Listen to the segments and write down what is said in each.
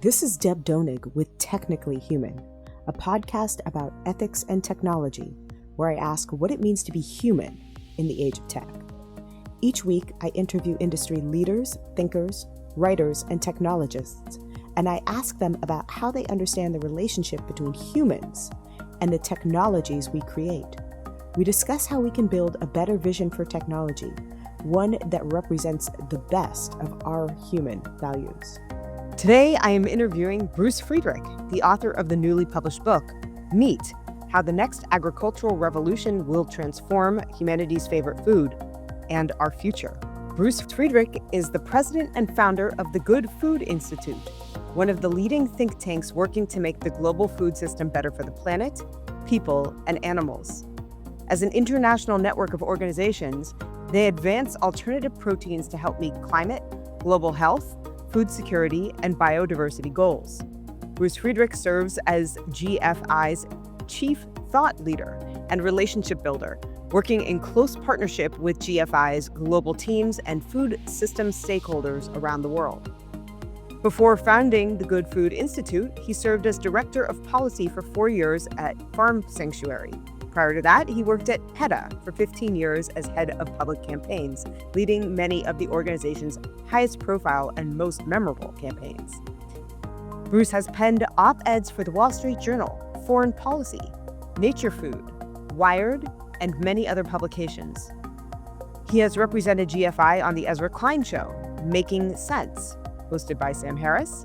This is Deb Donig with Technically Human, a podcast about ethics and technology, where I ask what it means to be human in the age of tech. Each week, I interview industry leaders, thinkers, writers, and technologists, and I ask them about how they understand the relationship between humans and the technologies we create. We discuss how we can build a better vision for technology, one that represents the best of our human values. Today, I am interviewing Bruce Friedrich, the author of the newly published book, Meat: How the Next Agricultural Revolution Will Transform Humanity's Favorite Food and Our Future. Bruce Friedrich is the president and founder of the Good Food Instiute, one of the leading think tanks working to make the global food system better for the planet, people, and animals. As an international network of organizations, they advance alternative proteins to help meet climate, global health, food security, and biodiversity goals. Bruce Friedrich serves as GFI's chief thought leader and relationship builder, working in close partnership with GFI's global teams and food system stakeholders around the world. Before founding the Good Food Instiute, he served as director of policy for 4 years at Farm Sanctuary. Prior to that, he worked at PETA for 15 years as head of public campaigns, leading many of the organization's highest profile and most memorable campaigns. Bruce has penned op-eds for the Wall Street Journal, Foreign Policy, Nature Food, Wired, and many other publications. He has represented GFI on the Ezra Klein Show, Making Sense, hosted by Sam Harris,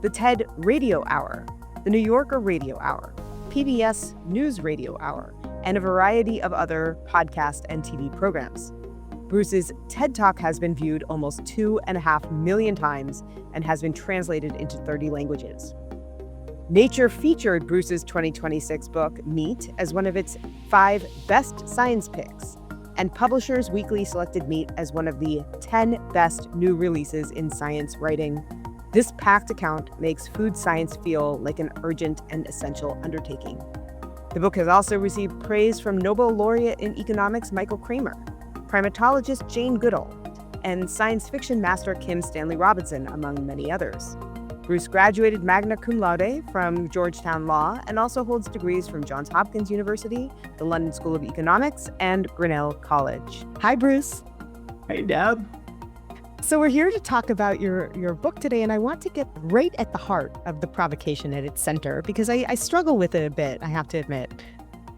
the TED Radio Hour, the New Yorker Radio Hour, PBS News Radio Hour, and a variety of other podcast and TV programs. Bruce's TED Talk has been viewed almost 2.5 million times and has been translated into 30 languages. Nature featured Bruce's 2026 book, Meat, as one of its 5 best science picks, and Publishers Weekly selected Meat as one of the 10 best new releases in science writing. This packed account makes food science feel like an urgent and essential undertaking. The book has also received praise from Nobel laureate in economics Michael Kramer, primatologist Jane Goodall, and science fiction master Kim Stanley Robinson, among many others. Bruce graduated magna cum laude from Georgetown Law and also holds degrees from Johns Hopkins University, the London School of Economics, and Grinnell College. Hi, Bruce. Hey, Deb. So we're here to talk about your book today, and I want to get right at the heart of the provocation at its center, because I struggle with it a bit, I have to admit.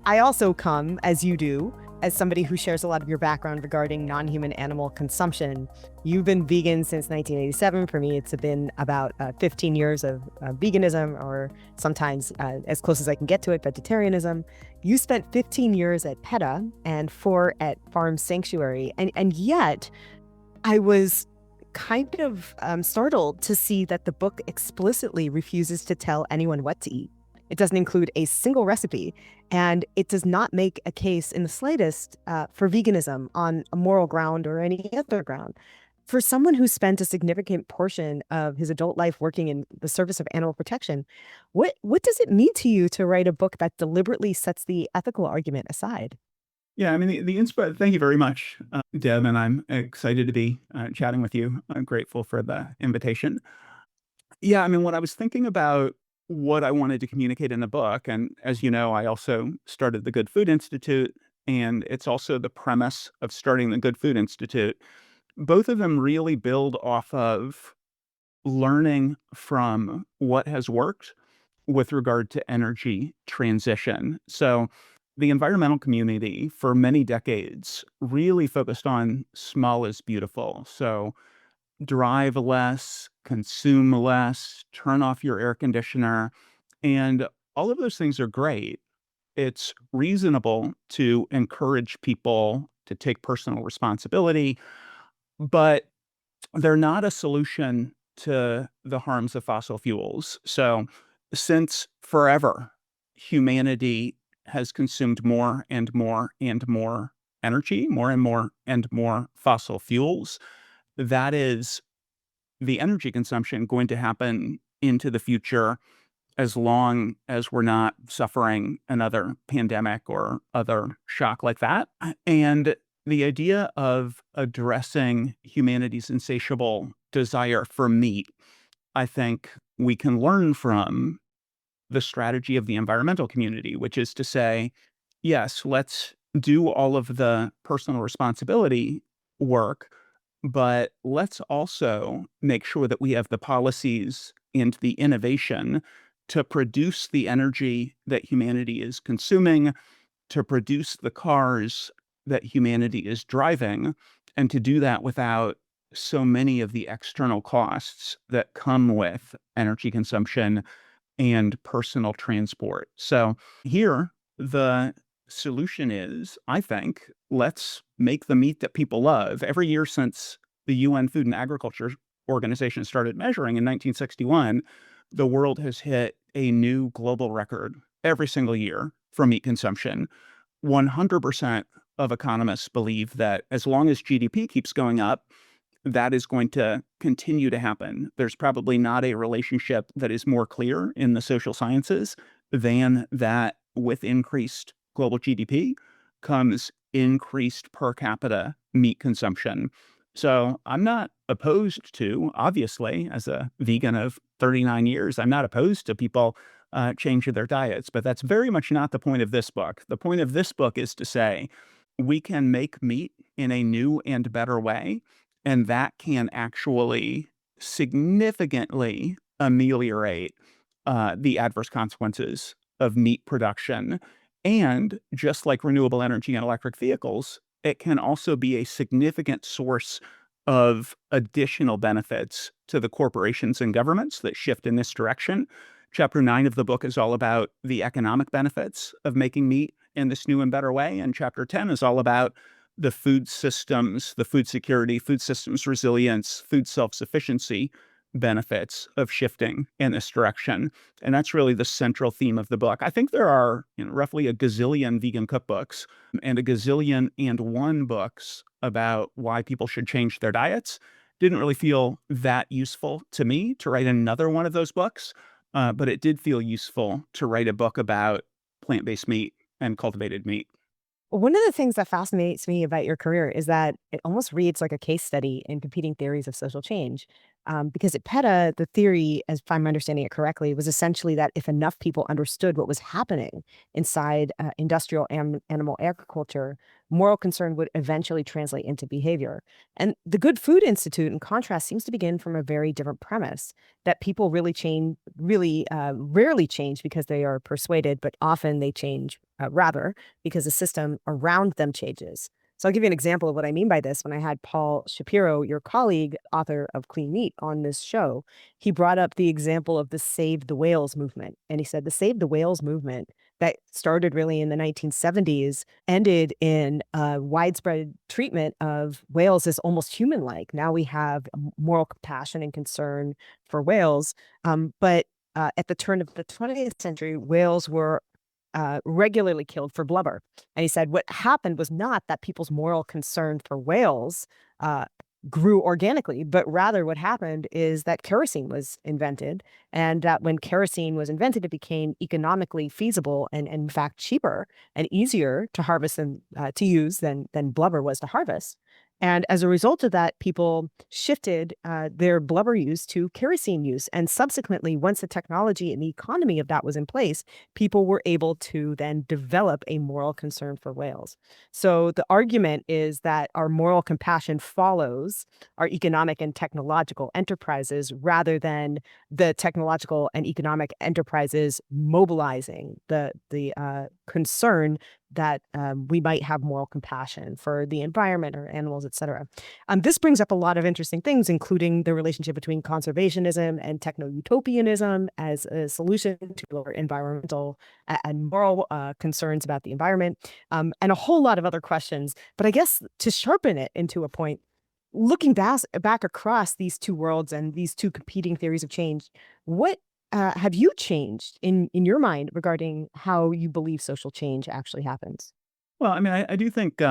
I also come, as you do, as somebody who shares a lot of your background regarding non-human animal consumption. You've been vegan since 1987. For me, it's been about 15 years of veganism, or sometimes as close as I can get to it, vegetarianism. You spent 15 years at PETA and 4 at Farm Sanctuary, and yet I was kind of startled to see that the book explicitly refuses to tell anyone what to eat. It doesn't include a single recipe, and it does not make a case in the slightest for veganism on a moral ground or any other ground. For someone who spent a significant portion of his adult life working in the service of animal protection, what does it mean to you to write a book that deliberately sets the ethical argument aside? Yeah, I mean, thank you very much, Deb, and I'm excited to be chatting with you. I'm grateful for the invitation. Yeah, I mean, when I was thinking about what I wanted to communicate in the book, and as you know, I also started the Good Food Institute, and it's also the premise of starting the Good Food Institute. Both of them really build off of learning from what has worked with regard to energy transition. So the environmental community for many decades really focused on small is beautiful. So drive less, consume less, turn off your air conditioner. And all of those things are great. It's reasonable to encourage people to take personal responsibility, but they're not a solution to the harms of fossil fuels. So since forever, humanity has consumed more and more and more energy, more and more and more fossil fuels. That is the energy consumption going to happen into the future as long as we're not suffering another pandemic or other shock like that. And the idea of addressing humanity's insatiable desire for meat, I think, we can learn from the strategy of the environmental community, which is to say, yes, let's do all of the personal responsibility work, but let's also make sure that we have the policies and the innovation to produce the energy that humanity is consuming, to produce the cars that humanity is driving, and to do that without so many of the external costs that come with energy consumption and personal transport. So here, the solution is, I think, let's make the meat that people love. Every year since the UN Food and Agriculture Organization started measuring in 1961, the world has hit a new global record every single year for meat consumption. 100% of economists believe that as long as GDP keeps going up, that is going to continue to happen. There's probably not a relationship that is more clear in the social sciences than that with increased global GDP comes increased per capita meat consumption. So I'm not opposed to, obviously, as a vegan of 39 years, I'm not opposed to people changing their diets, but that's very much not the point of this book. The point of this book is to say we can make meat in a new and better way, and that can actually significantly ameliorate the adverse consequences of meat production. And just like renewable energy and electric vehicles, it can also be a significant source of additional benefits to the corporations and governments that shift in this direction. Chapter 9 of the book is all about the economic benefits of making meat in this new and better way. And chapter 10 is all about the food systems, the food security, food systems resilience, food self-sufficiency benefits of shifting in this direction. And that's really the central theme of the book. I think there are roughly a gazillion vegan cookbooks and a gazillion and one books about why people should change their diets. Didn't really feel that useful to me to write another one of those books, but it did feel useful to write a book about plant-based meat and cultivated meat. One of the things that fascinates me about your career is that it almost reads like a case study in competing theories of social change. Because at PETA, the theory, as if I'm understanding it correctly, was essentially that if enough people understood what was happening inside industrial animal agriculture, moral concern would eventually translate into behavior. And the Good Food Institute, in contrast, seems to begin from a very different premise that people really rarely change because they are persuaded, but often they change rather because the system around them changes. So I'll give you an example of what I mean by this. When I had Paul Shapiro, your colleague, author of Clean Meat, on this show, he brought up the example of the Save the Whales movement. And he said the Save the Whales movement that started really in the 1970s ended in widespread treatment of whales as almost human-like. Now we have moral compassion and concern for whales. But at the turn of the 20th century, whales were regularly killed for blubber. And he said what happened was not that people's moral concern for whales uh, grew organically, but rather what happened is that kerosene was invented. And that when kerosene was invented, it became economically feasible and in fact, cheaper and easier to harvest and to use than blubber was to harvest. And as a result of that, people shifted their blubber use to kerosene use. And subsequently, once the technology and the economy of that was in place, people were able to then develop a moral concern for whales. So the argument is that our moral compassion follows our economic and technological enterprises rather than the technological and economic enterprises mobilizing the concern that we might have moral compassion for the environment or animals, et cetera. This brings up a lot of interesting things, including the relationship between conservationism and techno-utopianism as a solution to lower environmental and moral concerns about the environment, and a whole lot of other questions. But I guess to sharpen it into a point, looking back across these two worlds and these two competing theories of change, what have you changed in your mind regarding how you believe social change actually happens? Well, I mean, I do think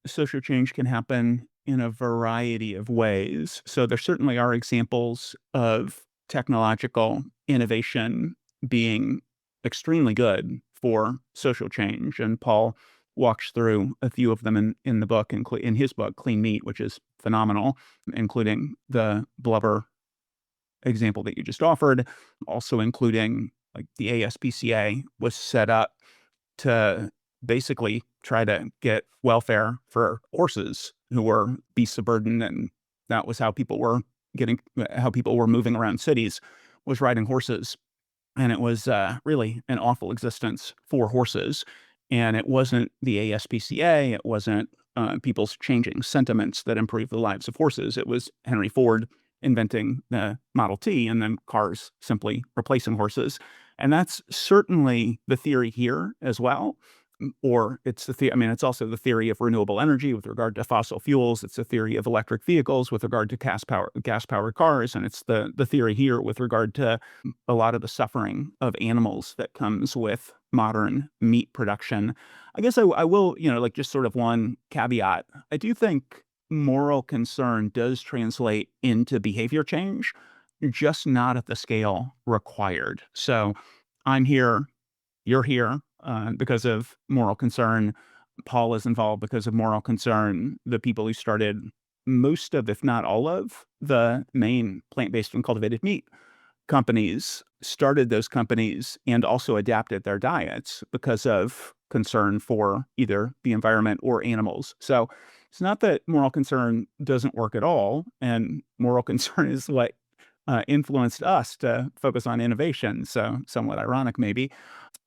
social change can happen in a variety of ways. So there certainly are examples of technological innovation being extremely good for social change. And Paul walks through a few of them in the book, in his book, Clean Meat, which is phenomenal, including the blubber example that you just offered, also including like the ASPCA was set up to basically try to get welfare for horses who were beasts of burden, and that was how people were moving around cities, was riding horses. And it was really an awful existence for horses. And it wasn't the ASPCA, it wasn't people's changing sentiments that improved the lives of horses. It was Henry Ford inventing the Model T and then cars simply replacing horses. And that's certainly the theory here as well. Or it's it's also the theory of renewable energy with regard to fossil fuels. It's the theory of electric vehicles with regard to gas-powered cars. And it's the theory here with regard to a lot of the suffering of animals that comes with modern meat production. I guess I will, like just sort of one caveat. I do think moral concern does translate into behavior change, just not at the scale required. So I'm here, you're here because of moral concern. Paul is involved because of moral concern. The people who started most of, if not all of, the main plant-based and cultivated meat companies started those companies and also adapted their diets because of concern for either the environment or animals. So it's not that moral concern doesn't work at all, and moral concern is what influenced us to focus on innovation. So somewhat ironic, maybe.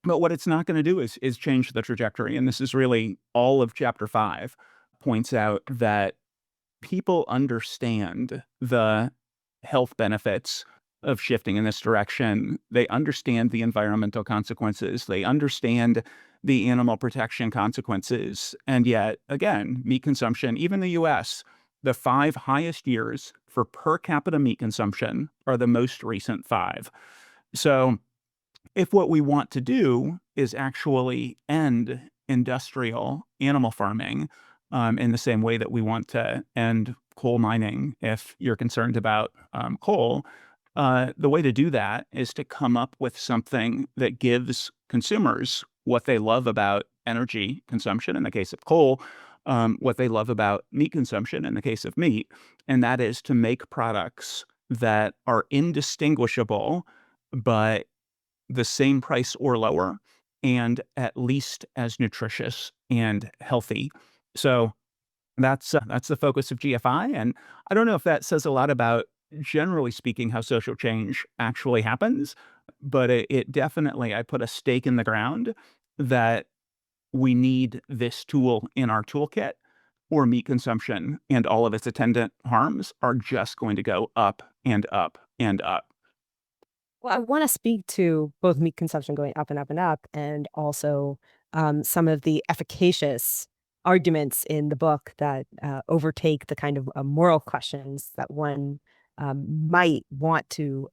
But what it's not going to do is change the trajectory. And this is really all of chapter 5 points out that people understand the health benefits of shifting in this direction. They understand the environmental consequences. They understand the animal protection consequences. And yet, again, meat consumption, even the US, the 5 highest years for per capita meat consumption are the most recent 5. So if what we want to do is actually end industrial animal farming in the same way that we want to end coal mining, if you're concerned about coal, the way to do that is to come up with something that gives consumers what they love about energy consumption in the case of coal, what they love about meat consumption in the case of meat, and that is to make products that are indistinguishable, but the same price or lower, and at least as nutritious and healthy. So that's the focus of GFI, and I don't know if that says a lot about, generally speaking, how social change actually happens, but it definitely, I put a stake in the ground that we need this tool in our toolkit, or meat consumption and all of its attendant harms are just going to go up and up and up. Well, I want to speak to both meat consumption going up and up and up, and also some of the efficacious arguments in the book that overtake the kind of moral questions that one might want to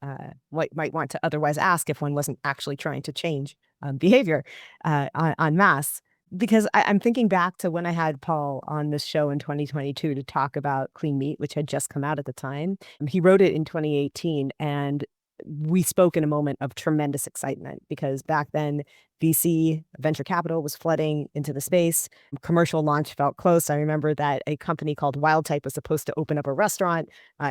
otherwise ask if one wasn't actually trying to change behavior en masse. Because I'm thinking back to when I had Paul on this show in 2022 to talk about clean meat, which had just come out at the time. He wrote it in 2018, and we spoke in a moment of tremendous excitement because back then VC venture capital was flooding into the space. Commercial launch felt close. I remember that a company called Wild Type was supposed to open up a restaurant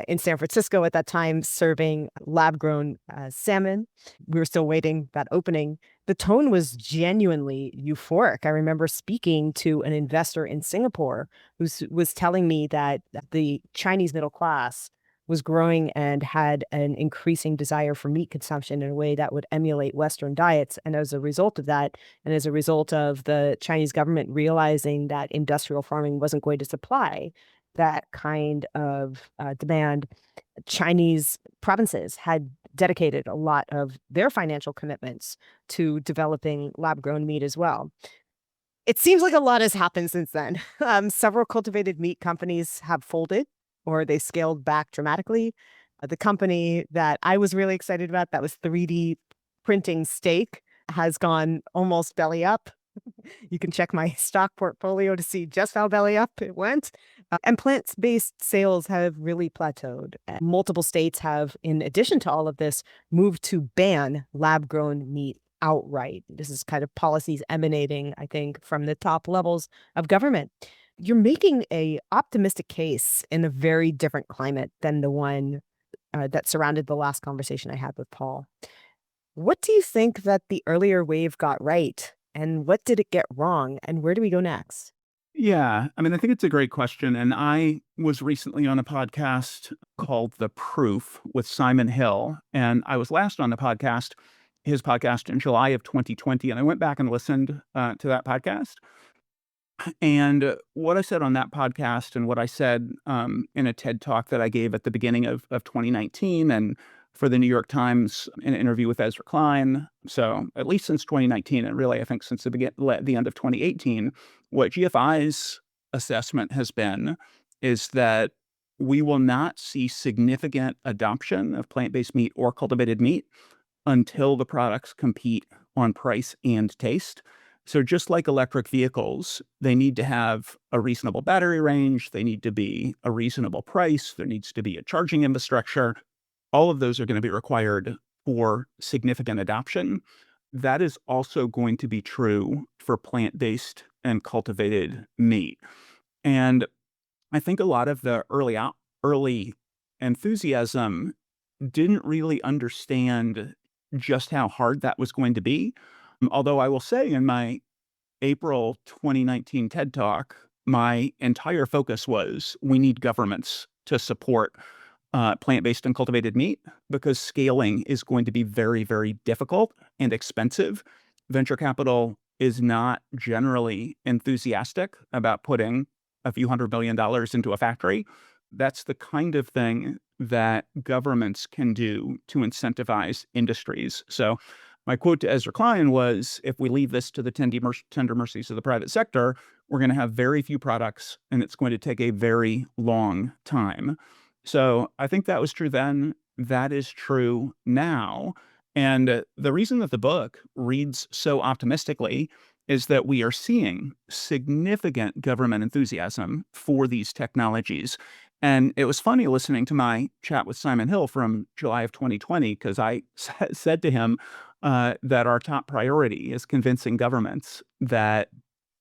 in San Francisco at that time, serving lab-grown salmon. We were still waiting that opening. The tone was genuinely euphoric. I remember speaking to an investor in Singapore who was telling me that the Chinese middle class was growing and had an increasing desire for meat consumption in a way that would emulate Western diets. And as a result of that, and as a result of the Chinese government realizing that industrial farming wasn't going to supply that kind of demand, Chinese provinces had dedicated a lot of their financial commitments to developing lab-grown meat as well. It seems like a lot has happened since then. Several cultivated meat companies have folded or they scaled back dramatically. The company that I was really excited about, that was 3D printing steak, has gone almost belly up. You can check my stock portfolio to see just how belly up it went. And plant-based sales have really plateaued. Multiple states have, in addition to all of this, moved to ban lab-grown meat outright. This is kind of policies emanating, I think, from the top levels of government. You're making a optimistic case in a very different climate than the one that surrounded the last conversation I had with Paul. What do you think that the earlier wave got right? And what did it get wrong? And where do we go next? Yeah, I mean, I think it's a great question. And I was recently on a podcast called The Proof with Simon Hill. And I was last on his podcast in July of 2020. And I went back and listened to that podcast. And what I said on that podcast and what I said in a TED talk that I gave at the beginning of 2019 and for the New York Times in an interview with Ezra Klein. So at least since 2019, and really I think since the end of 2018, what GFI's assessment has been is that we will not see significant adoption of plant-based meat or cultivated meat until the products compete on price and taste. So just like electric vehicles, they need to have a reasonable battery range, they need to be a reasonable price, there needs to be a charging infrastructure. All of those are going to be required for significant adoption. That is also going to be true for plant-based and cultivated meat. And I think a lot of the early enthusiasm didn't really understand just how hard that was going to be. Although I will say in my April 2019 TED Talk, my entire focus was we need governments to support plant-based and cultivated meat because scaling is going to be very, very difficult and expensive. Venture capital is not generally enthusiastic about putting a few $100 million into a factory. That's the kind of thing that governments can do to incentivize industries. So my quote to Ezra Klein was, if we leave this to the tender mercies of the private sector, we're going to have very few products and it's going to take a very long time. So I think that was true then. That is true now. And the reason that the book reads so optimistically is that we are seeing significant government enthusiasm for these technologies. And it was funny listening to my chat with Simon Hill from July of 2020, because I said to him that our top priority is convincing governments that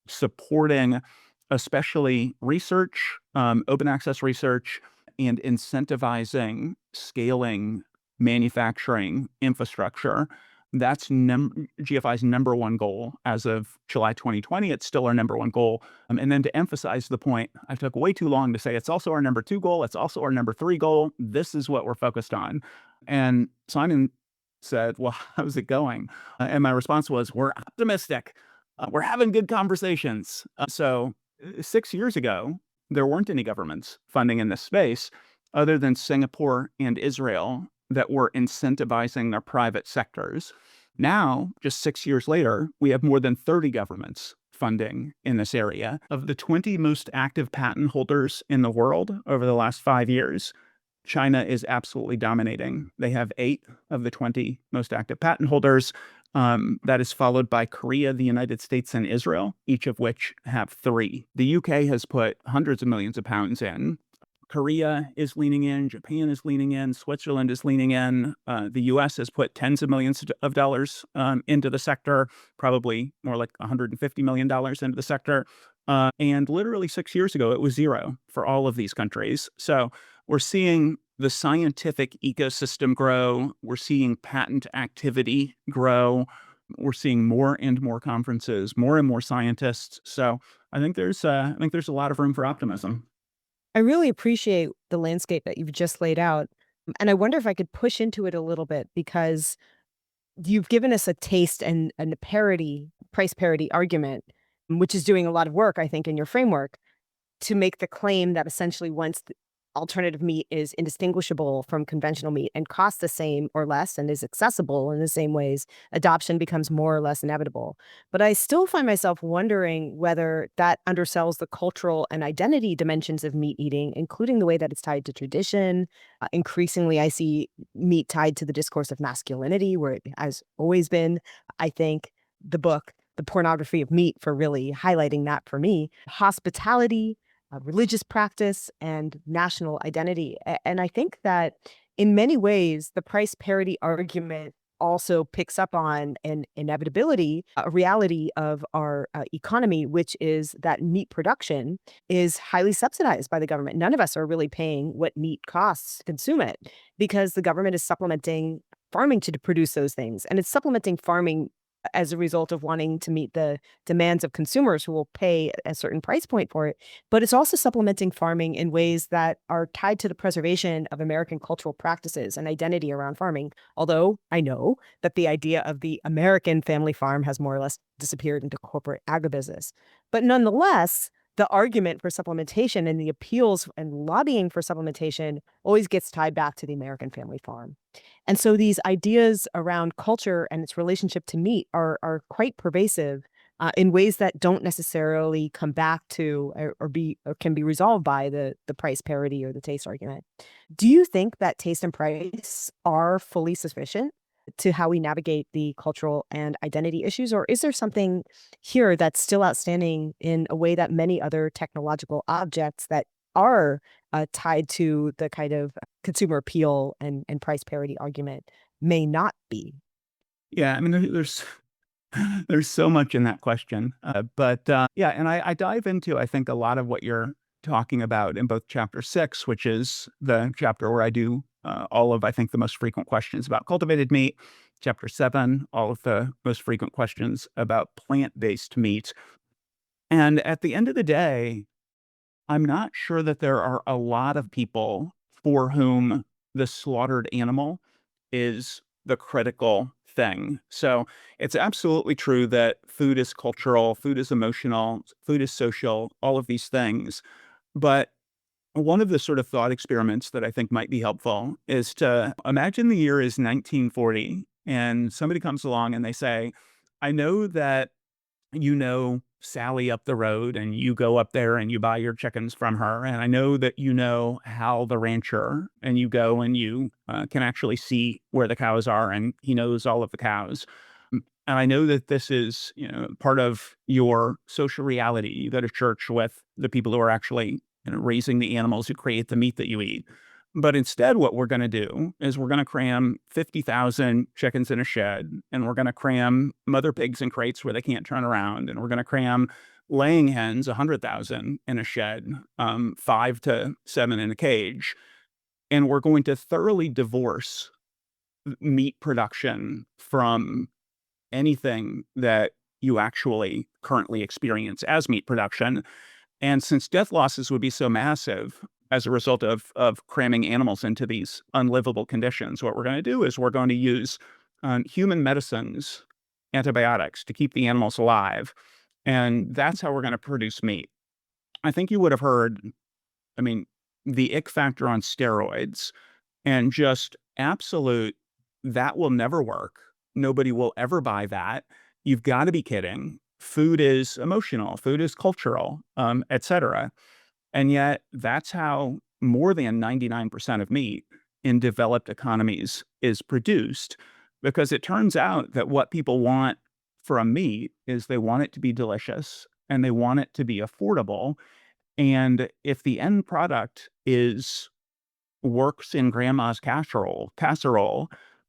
supporting especially research, open access research, and incentivizing scaling manufacturing infrastructure. That's GFI's number one goal as of July 2020. It's still our number one goal. And then to emphasize the point, I took way too long to say it's also our number 2 goal. It's also our number 3 goal. This is what we're focused on. And Simon said, well, how's it going? And my response was, we're optimistic. We're having good conversations. So 6 years ago, there weren't any governments funding in this space other than Singapore and Israel that were incentivizing their private sectors. Now, just 6 years later, we have more than 30 governments funding in this area. Of the 20 most active patent holders in the world over the last 5 years, China is absolutely dominating. They have 8 of the 20 most active patent holders. That is followed by Korea, the United States, and Israel, each of which have 3. The UK has put hundreds of millions of pounds in. Korea is leaning in, Japan is leaning in, Switzerland is leaning in. The US has put tens of millions of dollars into the sector, probably more like $150 million into the sector. And literally 6 years ago, it was 0 for all of these countries. So we're seeing the scientific ecosystem grow. We're seeing patent activity grow. We're seeing more and more conferences, more and more scientists. So I think there's a lot of room for optimism. I really appreciate the landscape that you've just laid out. And I wonder if I could push into it a little bit because you've given us a taste and a price parity argument, which is doing a lot of work, I think, in your framework to make the claim that essentially once alternative meat is indistinguishable from conventional meat and costs the same or less and is accessible in the same ways, adoption becomes more or less inevitable. But I still find myself wondering whether that undersells the cultural and identity dimensions of meat eating, including the way that it's tied to tradition. Increasingly, I see meat tied to the discourse of masculinity, where it has always been. I think the book, The Pornography of Meat, for really highlighting that for me. Hospitality, religious practice, and national identity. And I think that in many ways, the price parity argument also picks up on an inevitability, a reality of our economy, which is that meat production is highly subsidized by the government. None of us are really paying what meat costs to consume it because the government is supplementing farming to produce those things. And it's supplementing farming as a result of wanting to meet the demands of consumers who will pay a certain price point for it. But it's also supplementing farming in ways that are tied to the preservation of American cultural practices and identity around farming. Although I know that the idea of the American family farm has more or less disappeared into corporate agribusiness. But nonetheless, the argument for supplementation and the appeals and lobbying for supplementation always gets tied back to the American family farm. And so these ideas around culture and its relationship to meat are quite pervasive in ways that don't necessarily come back to or can be resolved by the price parity or the taste argument. Do you think that taste and price are fully sufficient to how we navigate the cultural and identity issues, or is there something here that's still outstanding in a way that many other technological objects that are tied to the kind of consumer appeal and price parity argument may not be? Yeah, I mean, there's so much in that question. But yeah, and I dive into, I think, a lot of what you're talking about in both chapter 6, which is the chapter where I do all of, I think, the most frequent questions about cultivated meat. Chapter 7, all of the most frequent questions about plant-based meat. And at the end of the day, I'm not sure that there are a lot of people for whom the slaughtered animal is the critical thing. So it's absolutely true that food is cultural, food is emotional, food is social, all of these things. But one of the sort of thought experiments that I think might be helpful is to imagine the year is 1940 and somebody comes along and they say, I know that you know Sally up the road and you go up there and you buy your chickens from her. And I know that you know Hal the rancher and you go and you can actually see where the cows are and he knows all of the cows. And I know that this is, part of your social reality. You go to church with the people who are actually raising the animals who create the meat that you eat. But instead, what we're going to do is we're going to cram 50,000 chickens in a shed, and we're going to cram mother pigs in crates where they can't turn around, and we're going to cram laying hens, 100,000 in a shed, 5 to 7 in a cage, and we're going to thoroughly divorce meat production from anything that you actually currently experience as meat production. And since death losses would be so massive as a result of cramming animals into these unlivable conditions, what we're going to do is we're going to use human medicines, antibiotics, to keep the animals alive. And that's how we're going to produce meat. I think you would have heard, I mean, the ick factor on steroids and just absolute, that will never work. Nobody will ever buy that. You've got to be kidding. Food is emotional, food is cultural, et cetera. And yet that's how more than 99% of meat in developed economies is produced, because it turns out that what people want from meat is they want it to be delicious and they want it to be affordable. And if the end product works in grandma's casserole,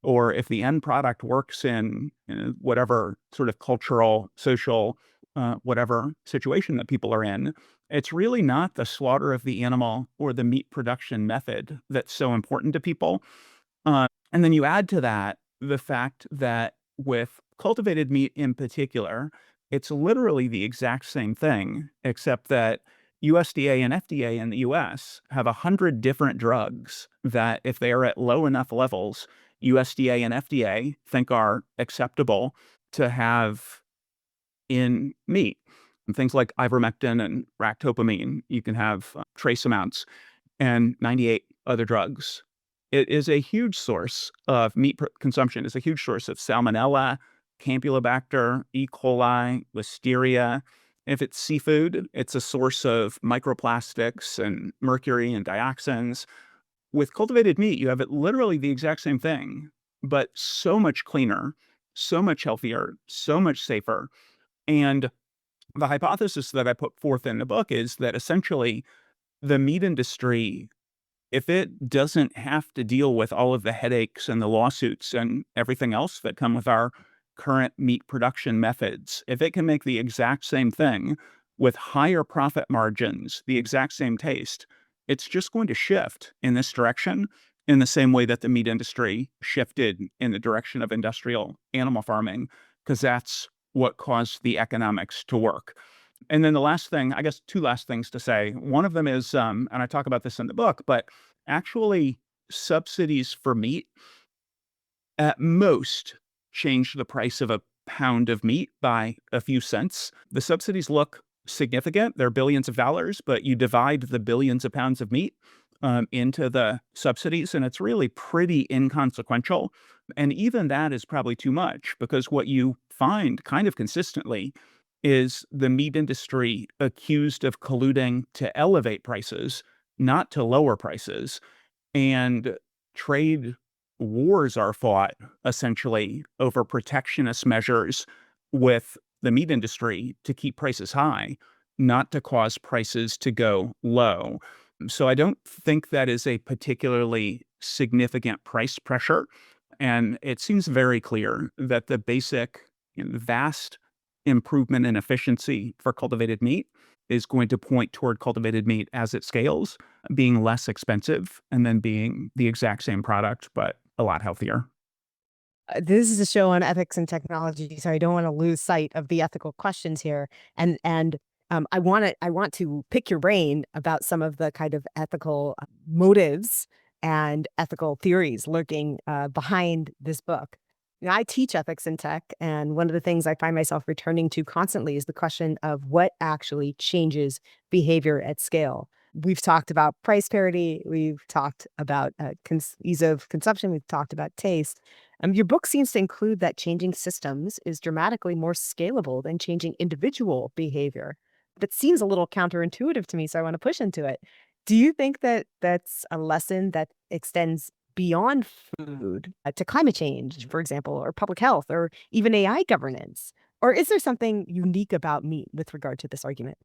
or if the end product works in whatever sort of cultural, social, whatever situation that people are in, it's really not the slaughter of the animal or the meat production method that's so important to people. And then you add to that the fact that with cultivated meat in particular, it's literally the exact same thing, except that USDA and FDA in the US have 100 different drugs that, if they are at low enough levels, USDA and FDA think are acceptable to have in meat. And things like ivermectin and ractopamine, you can have trace amounts, and 98 other drugs. It is a huge source of meat consumption. It's a huge source of salmonella, Campylobacter, E. coli, listeria. If it's seafood, it's a source of microplastics and mercury and dioxins. With cultivated meat, you have literally the exact same thing, but so much cleaner, so much healthier, so much safer. And the hypothesis that I put forth in the book is that essentially the meat industry if it doesn't have to deal with all of the headaches and the lawsuits and everything else that come with our current meat production methods, if it can make the exact same thing with higher profit margins, the exact same taste, it's just going to shift in this direction in the same way that the meat industry shifted in the direction of industrial animal farming, because that's what caused the economics to work. And then the last thing, I guess two last things to say. One of them is, and I talk about this in the book, but actually subsidies for meat at most change the price of a pound of meat by a few cents. The subsidies look significant. They're billions of dollars, but you divide the billions of pounds of meat into the subsidies, and it's really pretty inconsequential. And even that is probably too much, because what you find kind of consistently is the meat industry accused of colluding to elevate prices, not to lower prices. And trade wars are fought essentially over protectionist measures with the meat industry to keep prices high, not to cause prices to go low. So I don't think that is a particularly significant price pressure. And it seems very clear that the basic, vast improvement in efficiency for cultivated meat is going to point toward cultivated meat as it scales being less expensive and then being the exact same product, but a lot healthier. This is a show on ethics and technology, so I don't want to lose sight of the ethical questions here. And I want to pick your brain about some of the kind of ethical motives and ethical theories lurking behind this book. I teach ethics in tech, and one of the things I find myself returning to constantly is the question of what actually changes behavior at scale. We've talked about price parity. We've talked about ease of consumption. We've talked about taste. Your book seems to include that changing systems is dramatically more scalable than changing individual behavior. That seems a little counterintuitive to me, so I want to push into it. Do you think that that's a lesson that extends beyond food to climate change, for example, or public health, or even AI governance? Or is there something unique about meat with regard to this argument?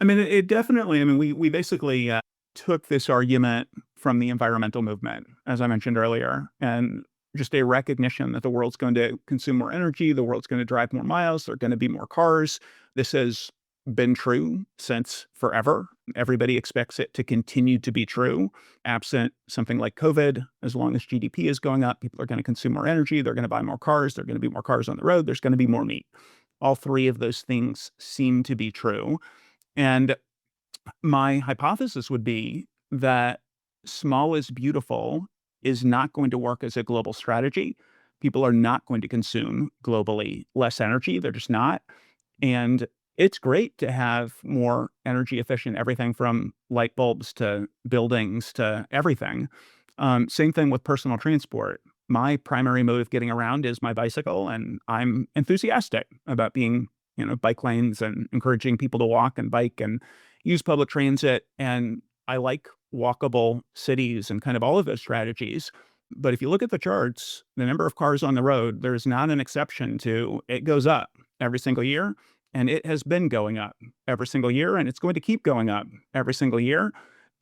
I mean, it definitely, I mean, we basically took this argument from the environmental movement, as I mentioned earlier, and just a recognition that the world's going to consume more energy, the world's going to drive more miles, there are going to be more cars. This has been true since forever. Everybody expects it to continue to be true, absent something like COVID. As long as GDP is going up, people are going to consume more energy, they're going to buy more cars, there are going to be more cars on the road, there's going to be more meat. All three of those things seem to be true. And my hypothesis would be that small is beautiful is not going to work as a global strategy. People are not going to consume globally less energy. They're just not. And it's great to have more energy efficient everything from light bulbs to buildings to everything. Same thing with personal transport. My primary mode of getting around is my bicycle, and I'm enthusiastic about being, bike lanes and encouraging people to walk and bike and use public transit. And I like walkable cities and kind of all of those strategies. But if you look at the charts, the number of cars on the road, there's not an exception to it goes up every single year. And it has been going up every single year, and it's going to keep going up every single year.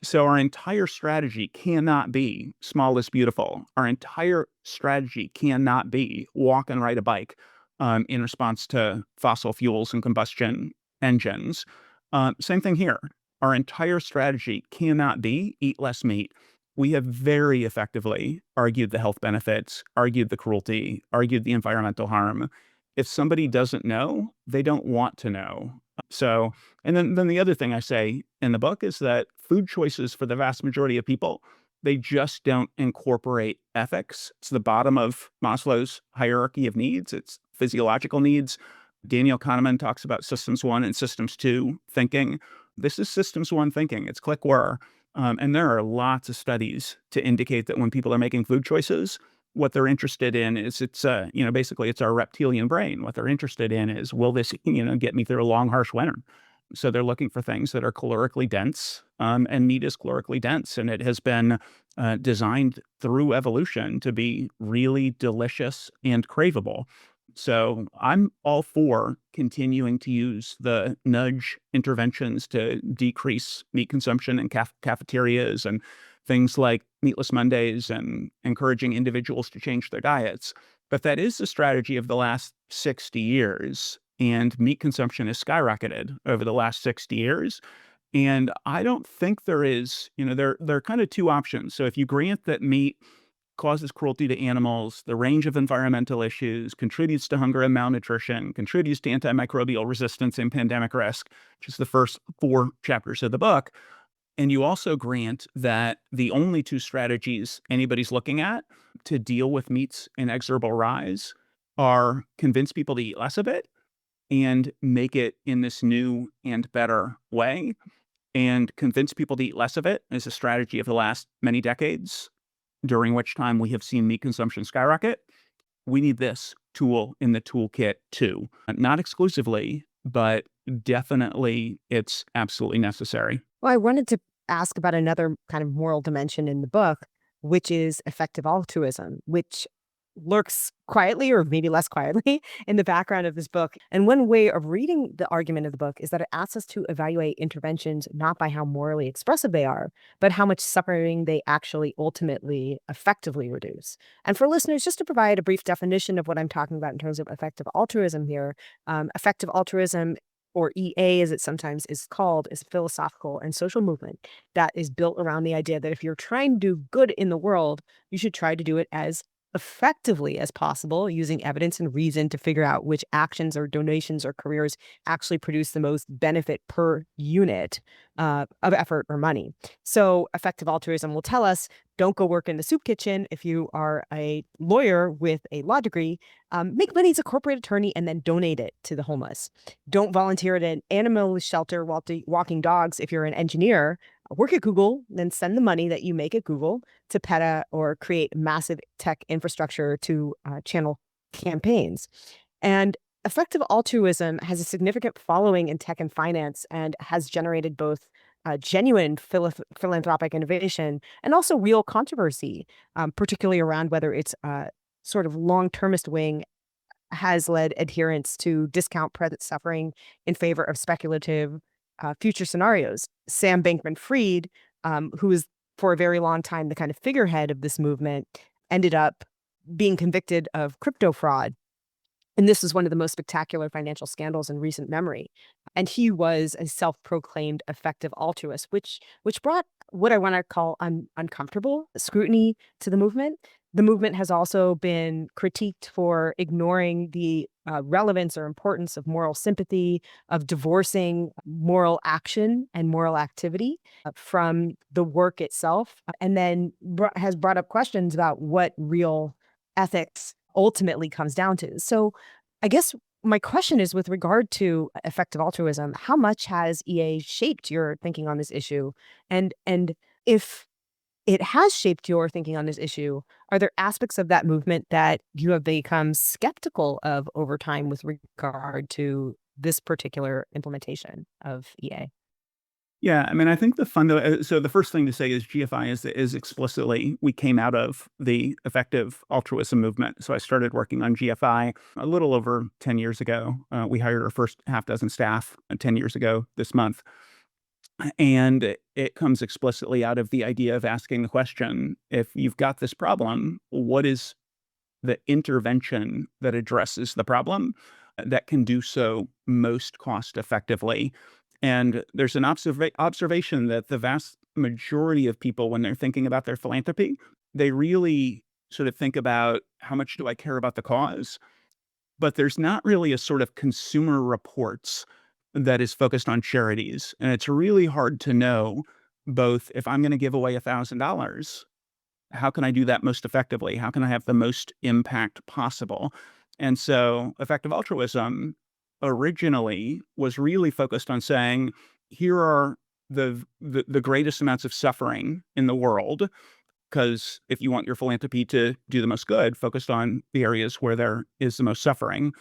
So our entire strategy cannot be small is beautiful. Our entire strategy cannot be walk and ride a bike in response to fossil fuels and combustion engines. Same thing here. Our entire strategy cannot be eat less meat. We have very effectively argued the health benefits, argued the cruelty, argued the environmental harm. If somebody doesn't know, they don't want to know. So, and then the other thing I say in the book is that food choices for the vast majority of people, they just don't incorporate ethics. It's the bottom of Maslow's hierarchy of needs. It's physiological needs. Daniel Kahneman talks about systems one and systems two thinking. This is systems one thinking. It's click whir. And there are lots of studies to indicate that when people are making food choices, what they're interested in is basically it's our reptilian brain. What they're interested in is, will this, get me through a long, harsh winter? So they're looking for things that are calorically dense, and meat is calorically dense. And it has been designed through evolution to be really delicious and craveable. So I'm all for continuing to use the nudge interventions to decrease meat consumption in cafeterias and things like meatless Mondays and encouraging individuals to change their diets. But that is the strategy of the last 60 years. And meat consumption has skyrocketed over the last 60 years. And I don't think there is, there are kind of two options. So if you grant that meat causes cruelty to animals, the range of environmental issues, contributes to hunger and malnutrition, contributes to antimicrobial resistance and pandemic risk, which is the first 4 chapters of the book. And you also grant that the only two strategies anybody's looking at to deal with meat's inexorable rise are convince people to eat less of it and make it in this new and better way. And convince people to eat less of it is a strategy of the last many decades, during which time we have seen meat consumption skyrocket. We need this tool in the toolkit too. Not exclusively, but definitely it's absolutely necessary. Well, I wanted to ask about another kind of moral dimension in the book, which is effective altruism, which lurks quietly or maybe less quietly in the background of this book. And one way of reading the argument of the book is that it asks us to evaluate interventions not by how morally expressive they are, but how much suffering they actually ultimately effectively reduce. And for listeners, just to provide a brief definition of what I'm talking about in terms of effective altruism here, effective altruism, or EA as it sometimes is called, is a philosophical and social movement that is built around the idea that if you're trying to do good in the world, you should try to do it as effectively as possible, using evidence and reason to figure out which actions or donations or careers actually produce the most benefit per unit of effort or money. So effective altruism will tell us, don't go work in the soup kitchen if you are a lawyer with a law degree. Make money as a corporate attorney and then donate it to the homeless. Don't volunteer at an animal shelter while walking dogs if you're an engineer. Work at Google, then send the money that you make at Google to PETA or create massive tech infrastructure to channel campaigns. And effective altruism has a significant following in tech and finance and has generated both genuine philanthropic innovation and also real controversy, particularly around whether its sort of long-termist wing has led adherents to discount present suffering in favor of speculative future scenarios. Sam Bankman-Fried, who was for a very long time the kind of figurehead of this movement, ended up being convicted of crypto fraud. And this is one of the most spectacular financial scandals in recent memory. And he was a self-proclaimed effective altruist, which brought what I want to call uncomfortable scrutiny to the movement. The movement has also been critiqued for ignoring the relevance or importance of moral sympathy, of divorcing moral action and moral activity from the work itself, and then has brought up questions about what real ethics ultimately comes down to. So I guess my question is, with regard to effective altruism, how much has EA shaped your thinking on this issue? And if it has shaped your thinking on this issue, are there aspects of that movement that you have become skeptical of over time with regard to this particular implementation of EA? Yeah, I mean, I think so the first thing to say is GFI is explicitly, we came out of the effective altruism movement. So I started working on GFI a little over 10 years ago. We hired our first half dozen staff 10 years ago this month. And it comes explicitly out of the idea of asking the question, if you've got this problem, what is the intervention that addresses the problem that can do so most cost effectively? And there's an observation that the vast majority of people, when they're thinking about their philanthropy, they really sort of think about, how much do I care about the cause? But there's not really a sort of consumer reports that is focused on charities. And it's really hard to know, both, if I'm going to give away $1,000, how can I do that most effectively? How can I have the most impact possible? And so effective altruism originally was really focused on saying, here are the greatest amounts of suffering in the world, because if you want your philanthropy to do the most good, focused on the areas where there is the most suffering.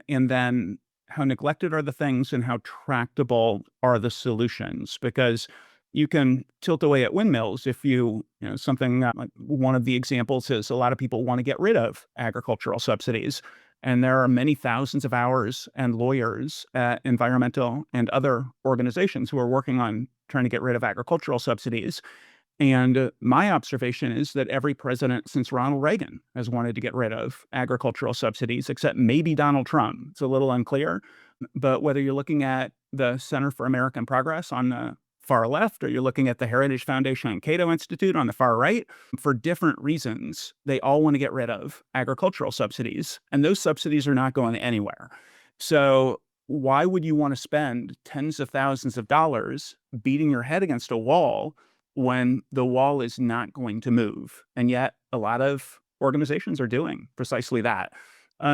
And then, how neglected are the things and how tractable are the solutions? Because you can tilt away at windmills if something like one of the examples is, a lot of people want to get rid of agricultural subsidies. And there are many thousands of hours and lawyers at environmental and other organizations who are working on trying to get rid of agricultural subsidies. And my observation is that every president since Ronald Reagan has wanted to get rid of agricultural subsidies, except maybe Donald Trump. It's a little unclear. But whether you're looking at the Center for American Progress on the far left, or you're looking at the Heritage Foundation and Cato Institute on the far right, for different reasons, they all want to get rid of agricultural subsidies. And those subsidies are not going anywhere. So why would you want to spend tens of thousands of dollars beating your head against a wall when the wall is not going to move? And yet a lot of organizations are doing precisely that.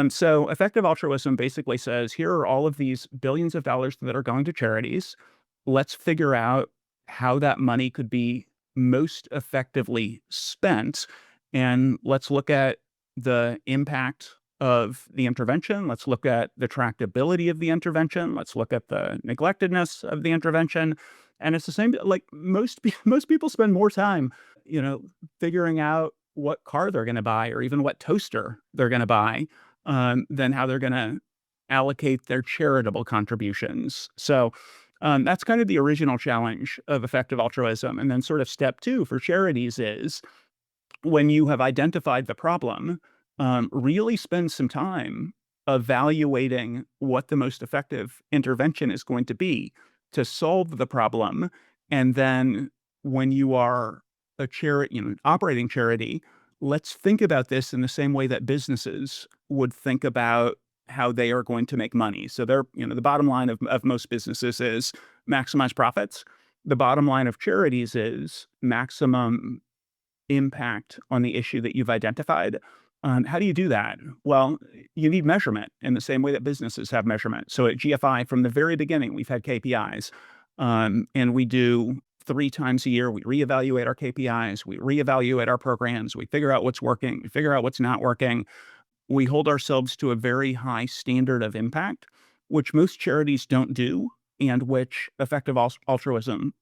So effective altruism basically says, here are all of these billions of dollars that are going to charities. Let's figure out how that money could be most effectively spent. And let's look at the impact of the intervention. Let's look at the tractability of the intervention. Let's look at the neglectedness of the intervention. And it's the same, like most people spend more time, figuring out what car they're going to buy or even what toaster they're going to buy than how they're going to allocate their charitable contributions. So that's kind of the original challenge of effective altruism. And then sort of step two for charities is, when you have identified the problem, really spend some time evaluating what the most effective intervention is going to be to solve the problem. And then when you are a charity, operating charity, let's think about this in the same way that businesses would think about how they are going to make money. So the bottom line of most businesses is maximize profits. The bottom line of charities is maximum impact on the issue that you've identified. How do you do that? Well, you need measurement in the same way that businesses have measurement. So at GFI, from the very beginning, we've had KPIs, and we do 3 times a year. We reevaluate our KPIs, we reevaluate our programs, we figure out what's working, we figure out what's not working. We hold ourselves to a very high standard of impact, which most charities don't do, and which effective altruism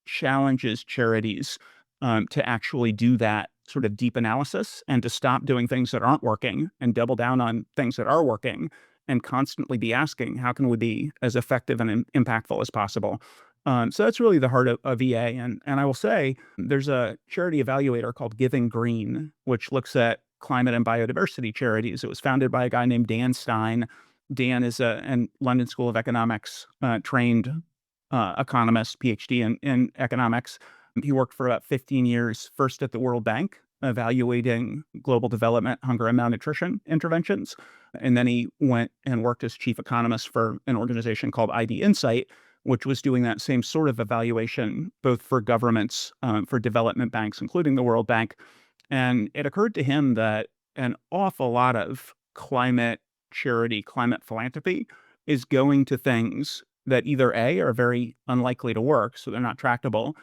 challenges charities to actually do that sort of deep analysis and to stop doing things that aren't working and double down on things that are working and constantly be asking, how can we be as effective and impactful as possible? So that's really the heart of EA. And I will say there's a charity evaluator called Giving Green, which looks at climate and biodiversity charities. It was founded by a guy named Dan Stein. Dan is a London School of Economics trained economist, PhD in economics. He worked for about 15 years, first at the World Bank, evaluating global development, hunger, and malnutrition interventions. And then he went and worked as chief economist for an organization called ID Insight, which was doing that same sort of evaluation, both for governments, for development banks, including the World Bank. And it occurred to him that an awful lot of climate charity, climate philanthropy is going to things that either A, are very unlikely to work, so they're not tractable,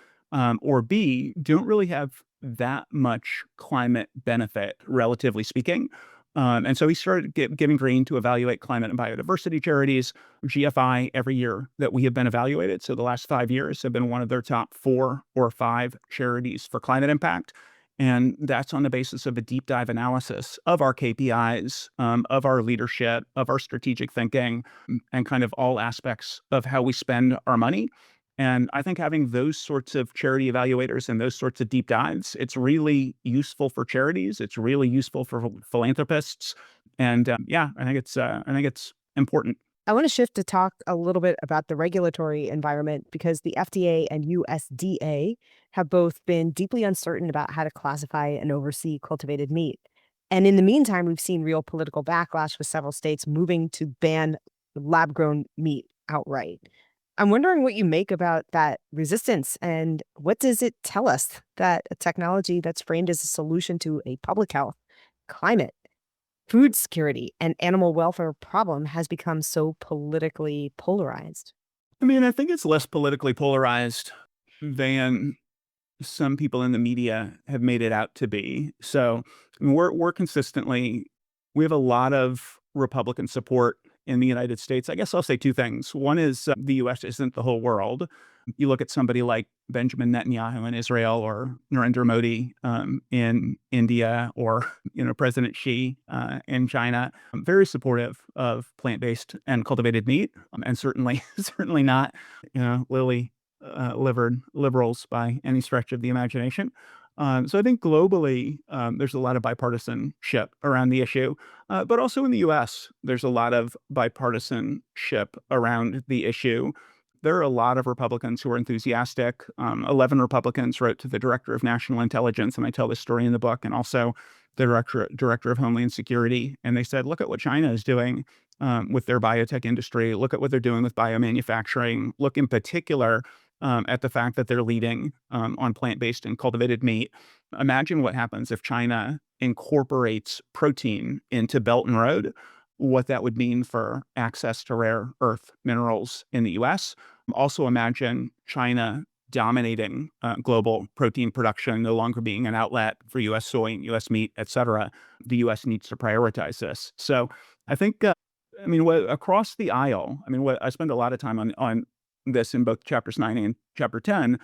or B, don't really have that much climate benefit, relatively speaking. And so he started Giving Green to evaluate climate and biodiversity charities. GFI, every year that we have been evaluated, so the last 5 years, have been one of their top 4 or 5 charities for climate impact. And that's on the basis of a deep dive analysis of our KPIs, of our leadership, of our strategic thinking, and kind of all aspects of how we spend our money. And I think having those sorts of charity evaluators and those sorts of deep dives, it's really useful for charities. It's really useful for philanthropists. And I think it's important. I want to shift to talk a little bit about the regulatory environment, because the FDA and USDA have both been deeply uncertain about how to classify and oversee cultivated meat. And in the meantime, we've seen real political backlash, with several states moving to ban lab-grown meat outright. I'm wondering what you make about that resistance, and what does it tell us that a technology that's framed as a solution to a public health, climate, food security, and animal welfare problem has become so politically polarized? I mean, I think it's less politically polarized than some people in the media have made it out to be. So I mean, we have a lot of Republican support in the United States. I guess I'll say 2 things. One is the U.S. isn't the whole world. You look at somebody like Benjamin Netanyahu in Israel, or Narendra Modi in India, or President Xi in China. Very supportive of plant-based and cultivated meat, and certainly not Lily liberals by any stretch of the imagination. So I think globally, there's a lot of bipartisanship around the issue, but also in the U.S., there's a lot of bipartisanship around the issue. There are a lot of Republicans who are enthusiastic. 11 Republicans wrote to the director of national intelligence, and I tell this story in the book, and also the director of Homeland Security. And they said, look at what China is doing with their biotech industry. Look at what they're doing with biomanufacturing. Look in particular at the fact that they're leading on plant-based and cultivated meat. Imagine what happens if China incorporates protein into Belt and Road, what that would mean for access to rare earth minerals in the U.S. Also imagine China dominating global protein production, no longer being an outlet for U.S. soy, U.S. meat, et cetera. The U.S. needs to prioritize this. So I think, across the aisle, I spend a lot of time on this in both chapters 9 and chapter 10,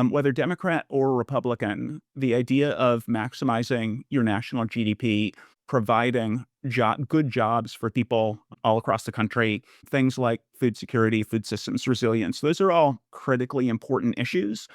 whether Democrat or Republican, the idea of maximizing your national GDP, providing good jobs for people all across the country, things like food security, food systems resilience, those are all critically important issues.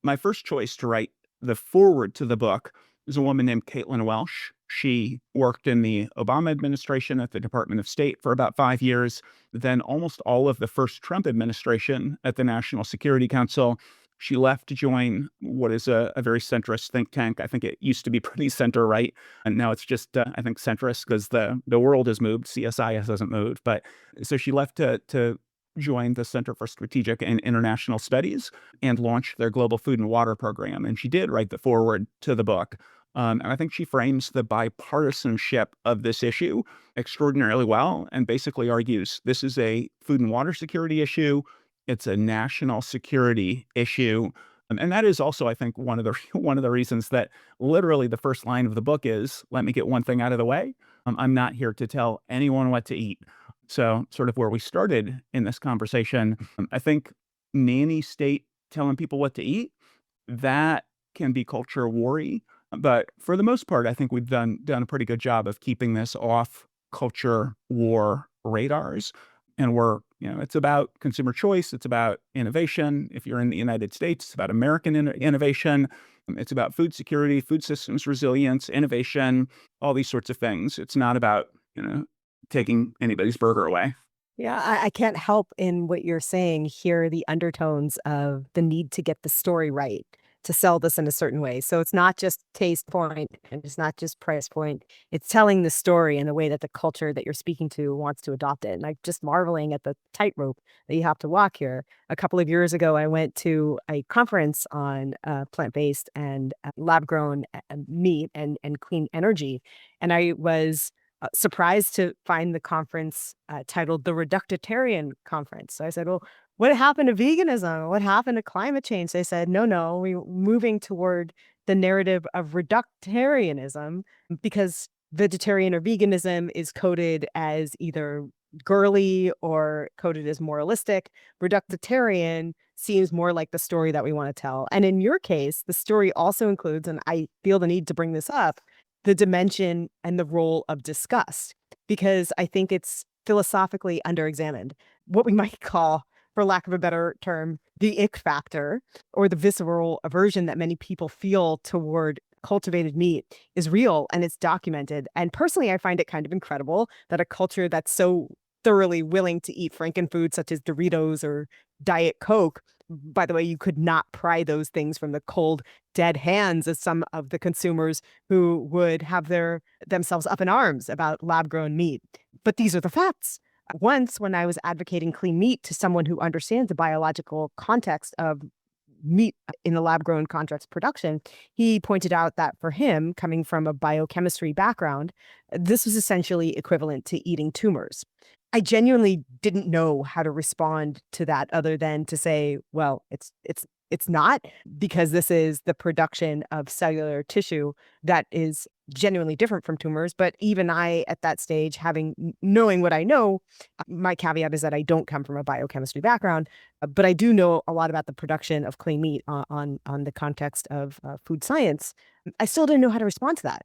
My first choice to write the foreword to the book is a woman named Caitlin Welsh. She worked in the Obama administration at the Department of State for about 5 years, then almost all of the first Trump administration at the National Security Council. She left to join what is a very centrist think tank. I think it used to be pretty center-right, and now it's just, I think, centrist because the world has moved. CSIS hasn't moved. But so she left to join the Center for Strategic and International Studies and launch their Global Food and Water Program. And she did write the foreword to the book. And I think she frames the bipartisanship of this issue extraordinarily well and basically argues this is a food and water security issue. It's a national security issue. And that is also, I think, one of the reasons that literally the first line of the book is, let me get one thing out of the way. I'm not here to tell anyone what to eat. So sort of where we started in this conversation, I think nanny state telling people what to eat, that can be culture worry. But for the most part, I think we've done a pretty good job of keeping this off culture war radars. And it's about consumer choice. It's about innovation. If you're in the United States, it's about American innovation. It's about food security, food systems resilience, innovation, all these sorts of things. It's not about, taking anybody's burger away. Yeah, I can't help in what you're saying hear the undertones of the need to get the story right to sell this in a certain way. So it's not just taste point and it's not just price point. It's telling the story in the way that the culture that you're speaking to wants to adopt it. And I'm just marveling at the tightrope that you have to walk here. A couple of years ago, I went to a conference on plant-based and lab-grown meat and clean energy. And I was surprised to find the conference titled the Reductitarian Conference. So I said, well, what happened to veganism? What happened to climate change? They said, no, we're moving toward the narrative of reductarianism because vegetarian or veganism is coded as either girly or coded as moralistic. Reductitarian seems more like the story that we want to tell. And in your case, the story also includes, and I feel the need to bring this up, the dimension and the role of disgust, because I think it's philosophically underexamined. What we might call, for lack of a better term, the ick factor or the visceral aversion that many people feel toward cultivated meat is real and it's documented. And personally, I find it kind of incredible that a culture that's so thoroughly willing to eat frankenfoods such as Doritos or Diet Coke. By the way, you could not pry those things from the cold, dead hands of some of the consumers who would have themselves up in arms about lab-grown meat. But these are the facts. Once, when I was advocating clean meat to someone who understands the biological context of meat in the lab-grown context production, he pointed out that for him, coming from a biochemistry background, this was essentially equivalent to eating tumors. I genuinely didn't know how to respond to that other than to say, well, it's not, because this is the production of cellular tissue that is genuinely different from tumors. But even I, at that stage, knowing what I know, my caveat is that I don't come from a biochemistry background, but I do know a lot about the production of clean meat on the context of food science. I still didn't know how to respond to that.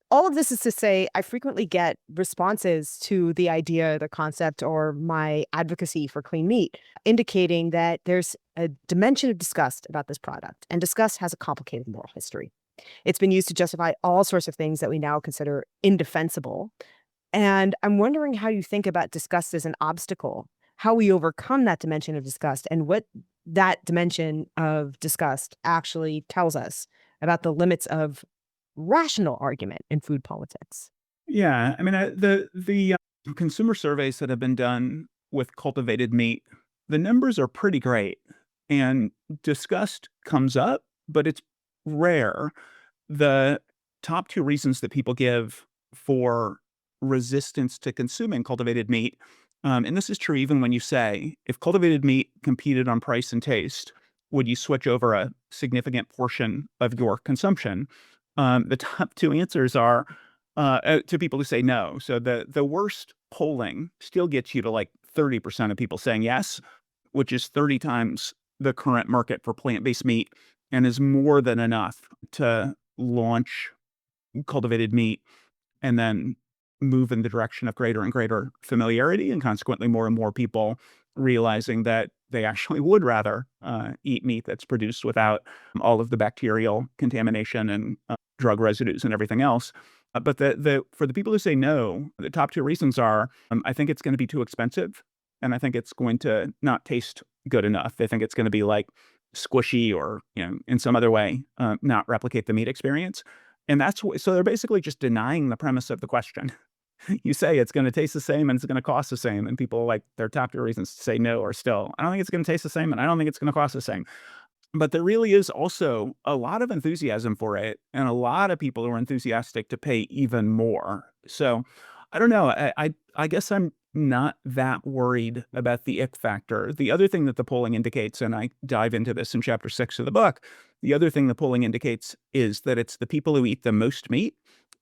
All of this is to say, I frequently get responses to the idea, the concept, or my advocacy for clean meat, indicating that there's a dimension of disgust about this product, and disgust has a complicated moral history. It's been used to justify all sorts of things that we now consider indefensible. And I'm wondering how you think about disgust as an obstacle, how we overcome that dimension of disgust, and what that dimension of disgust actually tells us about the limits of rational argument in food politics. Yeah, I mean, the consumer surveys that have been done with cultivated meat, the numbers are pretty great, and disgust comes up, but it's rare. The top two reasons that people give for resistance to consuming cultivated meat, and this is true even when you say, if cultivated meat competed on price and taste, would you switch over a significant portion of your consumption? The top two answers are to people who say no. So the worst polling still gets you to like 30% of people saying yes, which is 30 times the current market for plant-based meat and is more than enough to launch cultivated meat and then move in the direction of greater and greater familiarity, and consequently more and more people realizing that they actually would rather eat meat that's produced without all of the bacterial contamination and drug residues and everything else. But for the people who say no, the top two reasons are, I think it's going to be too expensive, and I think it's going to not taste good enough. They think it's going to be like squishy or, in some other way, not replicate the meat experience. And so they're basically just denying the premise of the question. You say it's going to taste the same and it's going to cost the same, and people, like, their top two reasons to say no are still, I don't think it's going to taste the same, and I don't think it's going to cost the same. But there really is also a lot of enthusiasm for it, and a lot of people who are enthusiastic to pay even more. So I don't know. I guess I'm not that worried about the ick factor. The other thing that the polling indicates, and I dive into this in chapter 6 of the book, the other thing the polling indicates is that it's the people who eat the most meat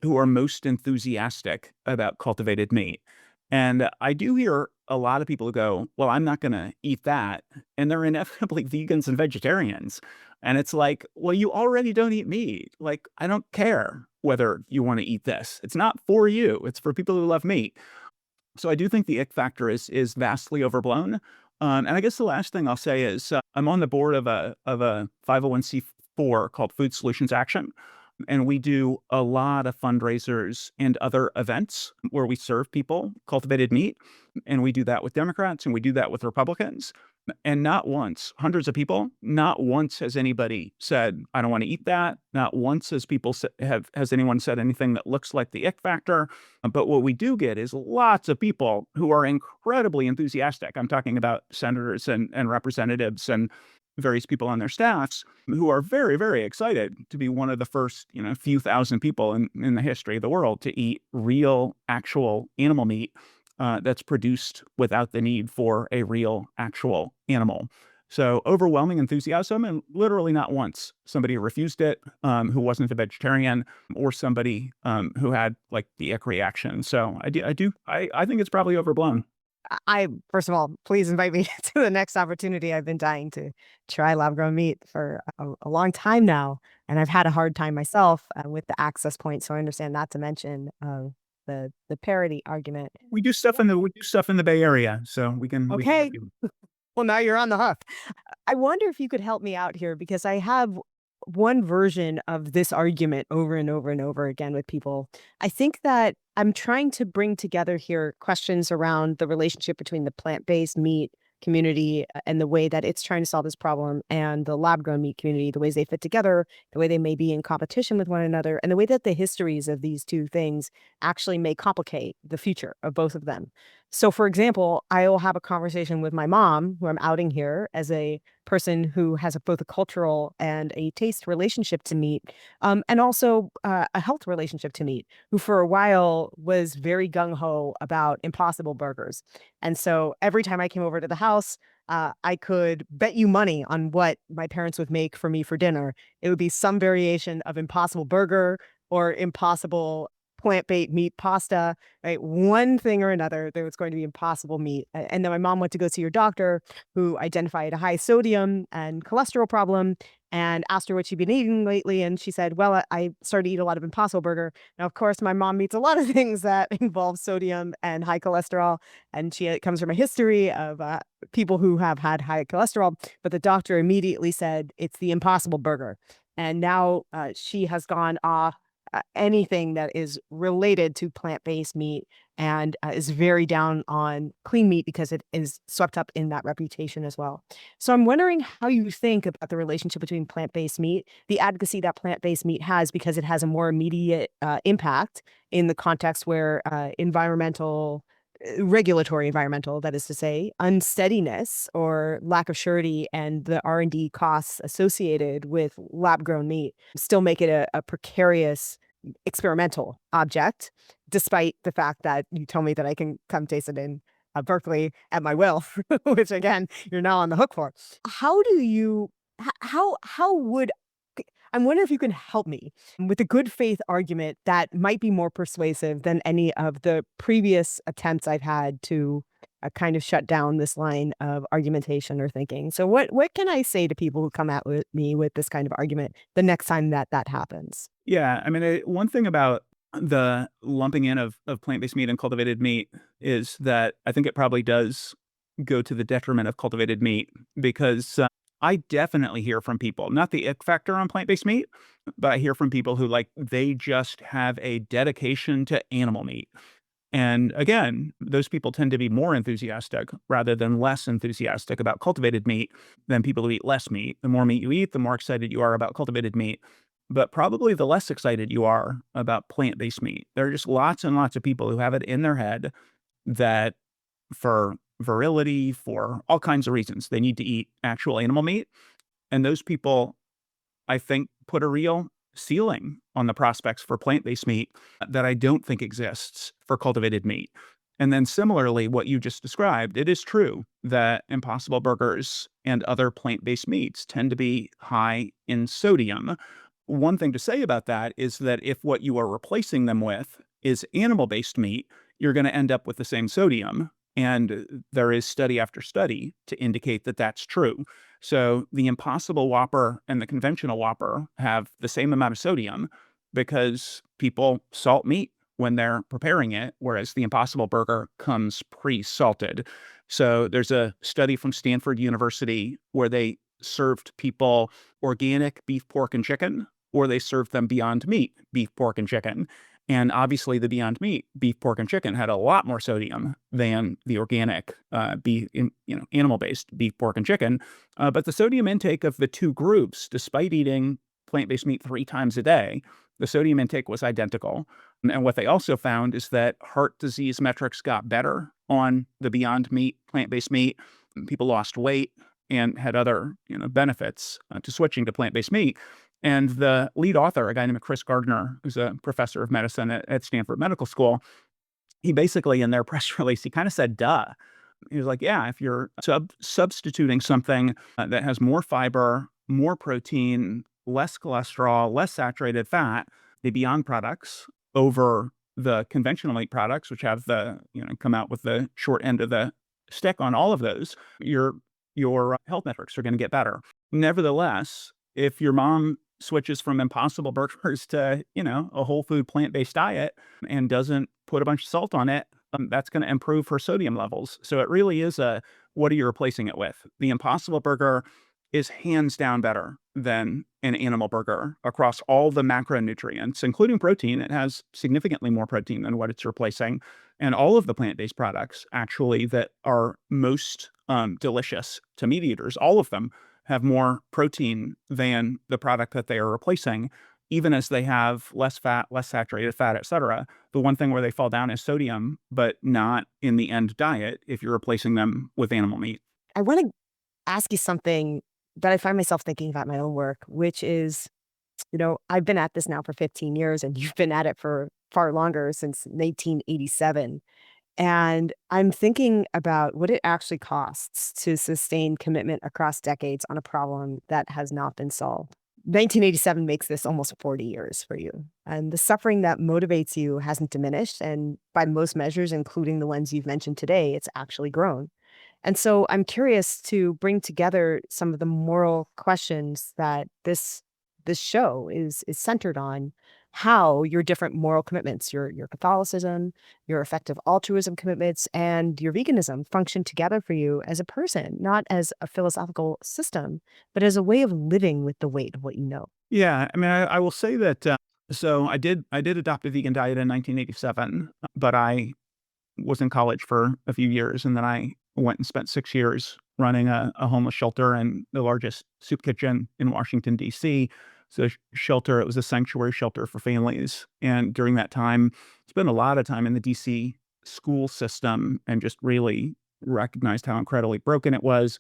who are most enthusiastic about cultivated meat. And I do hear a lot of people who go, well, I'm not going to eat that. And they're inevitably vegans and vegetarians. And it's like, well, you already don't eat meat. Like, I don't care whether you want to eat this. It's not for you. It's for people who love meat. So I do think the ick factor is vastly overblown. And I guess the last thing I'll say is I'm on the board of a 501c4 called Food Solutions Action. And we do a lot of fundraisers and other events where we serve people cultivated meat. And we do that with Democrats and we do that with Republicans. And not once, hundreds of people, not once has anybody said, I don't want to eat that. Not once has anyone said anything that looks like the ick factor. But what we do get is lots of people who are incredibly enthusiastic. I'm talking about senators and representatives and various people on their staffs who are very, very excited to be one of the first, few thousand people in the history of the world to eat real, actual animal meat that's produced without the need for a real, actual animal. So overwhelming enthusiasm, and literally not once somebody refused it who wasn't a vegetarian, or somebody who had like the ick reaction. So I think it's probably overblown. First of all, please invite me to the next opportunity. I've been dying to try lab-grown meat for a long time now, and I've had a hard time myself with the access point. So I understand that dimension of the parity argument. We do stuff in the Bay Area, so we can. Okay. Well, now you're on the hook. I wonder if you could help me out here, because I have one version of this argument over and over and over again with people. I think that I'm trying to bring together here questions around the relationship between the plant-based meat community and the way that it's trying to solve this problem, and the lab-grown meat community, the ways they fit together, the way they may be in competition with one another, and the way that the histories of these two things actually may complicate the future of both of them. So, for example, I will have a conversation with my mom, who I'm outing here as a person who has both a cultural and a taste relationship to meat, and also a health relationship to meat, who for a while was very gung-ho about Impossible Burgers. And so every time I came over to the house, I could bet you money on what my parents would make for me for dinner. It would be some variation of Impossible Burger or Impossible plant-based meat pasta, right? One thing or another, there was going to be impossible meat. And then my mom went to go see her doctor, who identified a high sodium and cholesterol problem. and asked her what she'd been eating lately. And she said, well, I started to eat a lot of Impossible Burger. Now, of course, my mom eats a lot of things that involve sodium and high cholesterol. And it comes from a history of people who have had high cholesterol. But the doctor immediately said, it's the Impossible Burger. And now she has gone off anything that is related to plant-based meat and is very down on clean meat because it is swept up in that reputation as well. So I'm wondering how you think about the relationship between plant-based meat, the advocacy that plant-based meat has because it has a more immediate impact in the context where regulatory environmental, that is to say, unsteadiness or lack of surety and the R&D costs associated with lab-grown meat still make it a precarious experimental object, despite the fact that you told me that I can come taste it in Berkeley at my will, which again, you're now on the hook for. How do you, how would, I'm wondering if you can help me with a good faith argument that might be more persuasive than any of the previous attempts I've had to kind of shut down this line of argumentation or thinking. So what can I say to people who come at me with this kind of argument the next time that happens? Yeah, I mean, one thing about the lumping in of plant-based meat and cultivated meat is that I think it probably does go to the detriment of cultivated meat because I definitely hear from people, not the ick factor on plant-based meat, but I hear from people who they just have a dedication to animal meat. And again, those people tend to be more enthusiastic rather than less enthusiastic about cultivated meat than people who eat less meat. The more meat you eat, the more excited you are about cultivated meat. But probably the less excited you are about plant-based meat. There are just lots and lots of people who have it in their head that for virility, for all kinds of reasons, they need to eat actual animal meat. And those people, I think, put a real ceiling on the prospects for plant-based meat that I don't think exists for cultivated meat. And then similarly, what you just described, it is true that Impossible Burgers and other plant-based meats tend to be high in sodium. One thing to say about that is that if what you are replacing them with is animal-based meat, you're going to end up with the same sodium. And there is study after study to indicate that that's true. So the Impossible Whopper and the conventional Whopper have the same amount of sodium because people salt meat when they're preparing it, whereas the Impossible Burger comes pre-salted. So there's a study from Stanford University where they served people organic beef, pork, and chicken, or they served them Beyond Meat beef, pork, and chicken. And obviously, the Beyond Meat beef, pork, and chicken had a lot more sodium than the organic animal-based beef, pork, and chicken. But the sodium intake of the two groups, despite eating plant-based meat 3 times a day, the sodium intake was identical. And what they also found is that heart disease metrics got better on the Beyond Meat plant-based meat. People lost weight and had other benefits to switching to plant-based meat. And the lead author, a guy named Chris Gardner, who's a professor of medicine at Stanford Medical School, he basically, in their press release, he kind of said, duh. He was like, yeah, if you're substituting something that has more fiber, more protein, less cholesterol, less saturated fat, the Beyond products over the conventional meat products, which have come out with the short end of the stick on all of those, your health metrics are going to get better. Nevertheless, if your mom switches from Impossible Burgers to, a whole food plant-based diet and doesn't put a bunch of salt on it, that's going to improve her sodium levels. So it really is what are you replacing it with? The Impossible Burger is hands down better than an animal burger across all the macronutrients, including protein. It has significantly more protein than what it's replacing. And all of the plant-based products, actually, that are most delicious to meat eaters, all of them have more protein than the product that they are replacing, even as they have less fat, less saturated fat, et cetera. The one thing where they fall down is sodium, but not in the end diet if you're replacing them with animal meat. I want to ask you something that I find myself thinking about my own work, which is, I've been at this now for 15 years and you've been at it for far longer, since 1987. And I'm thinking about what it actually costs to sustain commitment across decades on a problem that has not been solved. 1987 makes this almost 40 years for you. And the suffering that motivates you hasn't diminished. And by most measures, including the ones you've mentioned today, it's actually grown. And so I'm curious to bring together some of the moral questions that this show is centered on, how your different moral commitments, your Catholicism, your effective altruism commitments, and your veganism function together for you as a person, not as a philosophical system, but as a way of living with the weight of what you know. Yeah, I mean, I will say that, so I did adopt a vegan diet in 1987, but I was in college for a few years, and then I went and spent 6 years running a homeless shelter and the largest soup kitchen in Washington, DC. So shelter, it was a sanctuary shelter for families, and during that time, spent a lot of time in the DC school system and just really recognized how incredibly broken it was.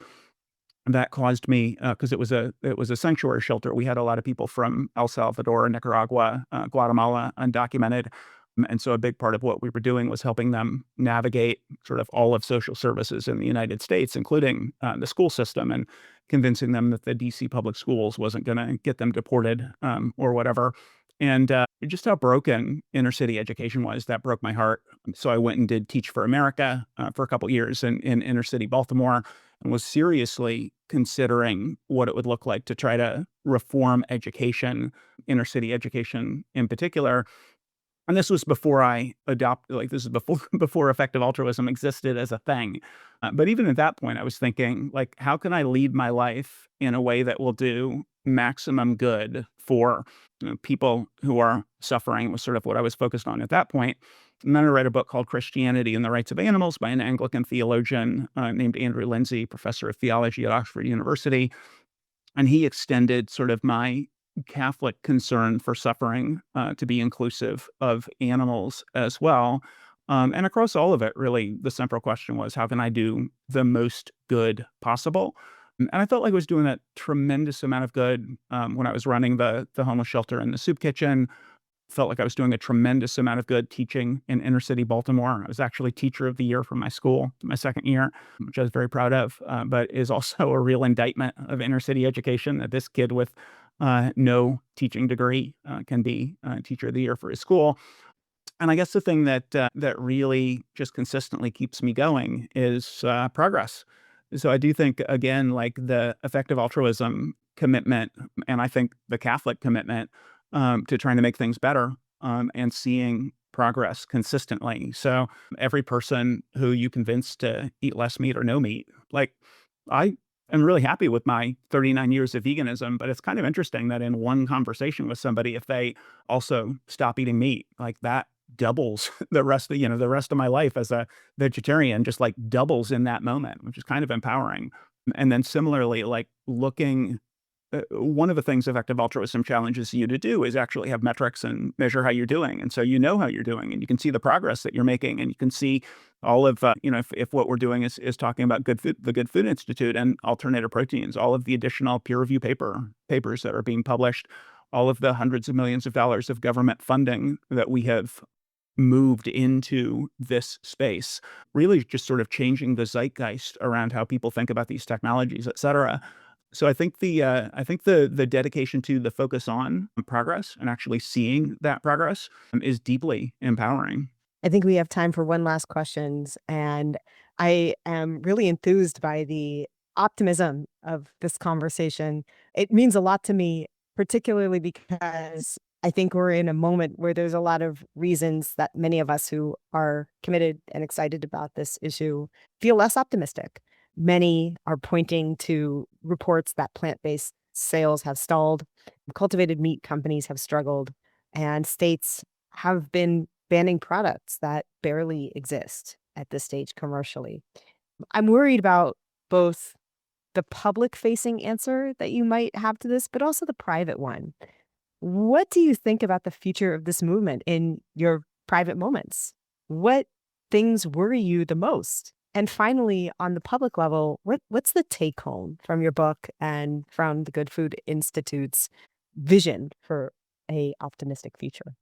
That caused me, because it was a sanctuary shelter. We had a lot of people from El Salvador, Nicaragua, Guatemala, undocumented, and so a big part of what we were doing was helping them navigate sort of all of social services in the United States, including, the school system, and convincing them that the DC public schools wasn't gonna get them deported, or whatever, and, just how broken inner city education was, that broke my heart. So I went and did Teach for America, for a couple years in inner city Baltimore, and was seriously considering what it would look like to try to reform education, inner city education in particular. And this was before I adopted, like, this is before before effective altruism existed as a thing. But even at that point, I was thinking, like, how can I lead my life in a way that will do maximum good for, people who are suffering, was sort of what I was focused on at that point. And then I read a book called Christianity and the Rights of Animals by an Anglican theologian, named Andrew Lindsay, professor of theology at Oxford University. And he extended sort of my Catholic concern for suffering, to be inclusive of animals as well. And across all of it, really, the central question was, how can I do the most good possible? And I felt like I was doing a tremendous amount of good, when I was running the homeless shelter and the soup kitchen. Felt like I was doing a tremendous amount of good teaching in inner city Baltimore. I was actually teacher of the year for my school, my second year, which I was very proud of, but is also a real indictment of inner city education, that this kid with, no teaching degree, can be, teacher of the year for his school. And I guess the thing that really just consistently keeps me going is, progress. So I do think, again, like, the effective altruism commitment, and I think the Catholic commitment, to trying to make things better, and seeing progress consistently. So every person who you convince to eat less meat or no meat, like, I am really happy with my 39 years of veganism, but it's kind of interesting that in one conversation with somebody, if they also stop eating meat, like, that doubles the rest of my life as a vegetarian, just, like, doubles in that moment, which is kind of empowering. And then similarly, like, looking, one of the things effective altruism challenges you to do is actually have metrics and measure how you're doing. And so you know how you're doing, and you can see the progress that you're making, and you can see all of, if what we're doing is talking about the Good Food Institute and alternative proteins, all of the additional peer review papers that are being published, all of the hundreds of millions of dollars of government funding that we have moved into this space, really just sort of changing the zeitgeist around how people think about these technologies, et cetera. So I think the dedication to the focus on progress and actually seeing that progress, is deeply empowering. I think we have time for one last questions, and I am really enthused by the optimism of this conversation. It means a lot to me, particularly because I think we're in a moment where there's a lot of reasons that many of us who are committed and excited about this issue feel less optimistic. Many are pointing to reports that plant-based sales have stalled, cultivated meat companies have struggled, and states have been banning products that barely exist at this stage commercially. I'm worried about both the public facing answer that you might have to this, but also the private one. What do you think about the future of this movement in your private moments? What things worry you the most? And finally, on the public level, what's the take home from your book and from the Good Food Institute's vision for a optimistic future?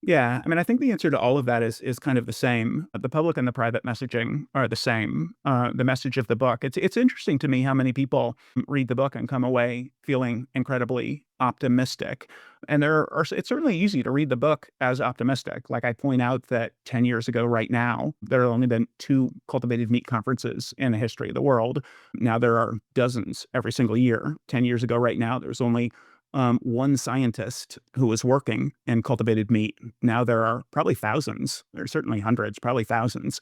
Yeah, I mean, I think the answer to all of that is kind of the same. The public and the private messaging are the same. The message of the book. It's interesting to me how many people read the book and come away feeling incredibly optimistic. And it's certainly easy to read the book as optimistic. Like I point out that 10 years ago, right now, there have only been 2 cultivated meat conferences in the history of the world. Now there are dozens every single year. 10 years ago, right now, there's only one scientist who was working in cultivated meat. Now there are probably thousands. There's certainly hundreds, probably thousands.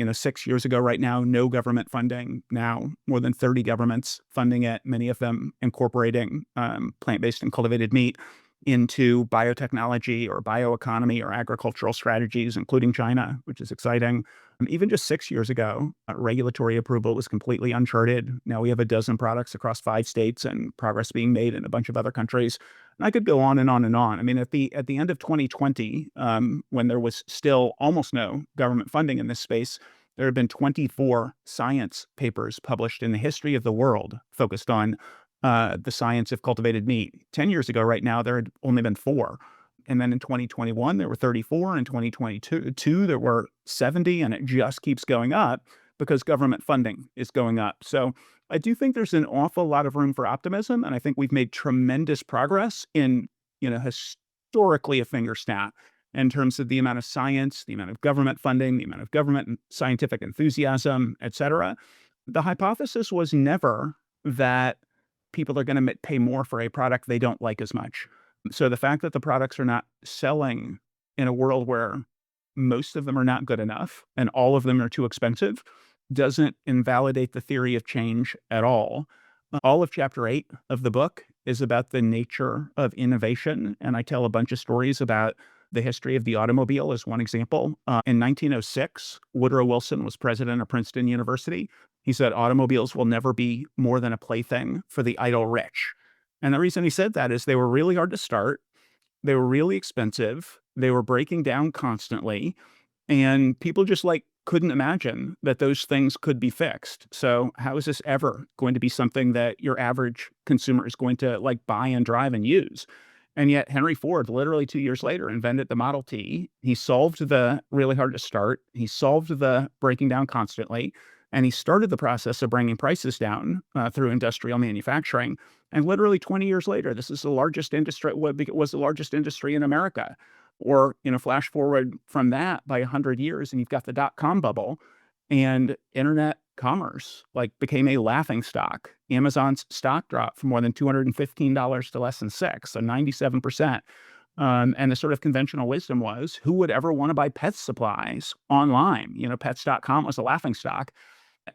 6 years ago, right now, no government funding. Now more than 30 governments funding it. Many of them incorporating plant-based and cultivated meat into biotechnology or bioeconomy or agricultural strategies, including China, which is exciting. Even just 6 years ago, regulatory approval was completely uncharted. Now we have a dozen products across 5 states and progress being made in a bunch of other countries. And I could go on and on and on. I mean, at the end of 2020, when there was still almost no government funding in this space, there have been 24 science papers published in the history of the world focused on the science of cultivated meat. 10 years ago, right now, there had only been 4. And then in 2021, there were 34. In 2022, there were 70, and it just keeps going up because government funding is going up. So I do think there's an awful lot of room for optimism, and I think we've made tremendous progress in, historically a finger snap in terms of the amount of science, the amount of government funding, the amount of government and scientific enthusiasm, et cetera. The hypothesis was never that people are going to pay more for a product they don't like as much. So the fact that the products are not selling in a world where most of them are not good enough and all of them are too expensive doesn't invalidate the theory of change at all. All of chapter 8 of the book is about the nature of innovation. And I tell a bunch of stories about the history of the automobile as one example. In 1906, Woodrow Wilson was president of Princeton University. He said automobiles will never be more than a plaything for the idle rich. And the reason he said that is they were really hard to start. They were really expensive. They were breaking down constantly. And people just couldn't imagine that those things could be fixed. So how is this ever going to be something that your average consumer is going to buy and drive and use? And yet Henry Ford, literally 2 years later, invented the Model T. He solved the really hard to start. He solved the breaking down constantly. And he started the process of bringing prices down through industrial manufacturing. And literally 20 years later, this is the largest industry, was the largest industry in America. Or, flash forward from that by 100 years, and you've got the dot-com bubble, and internet commerce became a laughing stock. Amazon's stock dropped from more than $215 to less than $6, so 97%. And the sort of conventional wisdom was, who would ever want to buy pet supplies online? Pets.com was a laughing stock.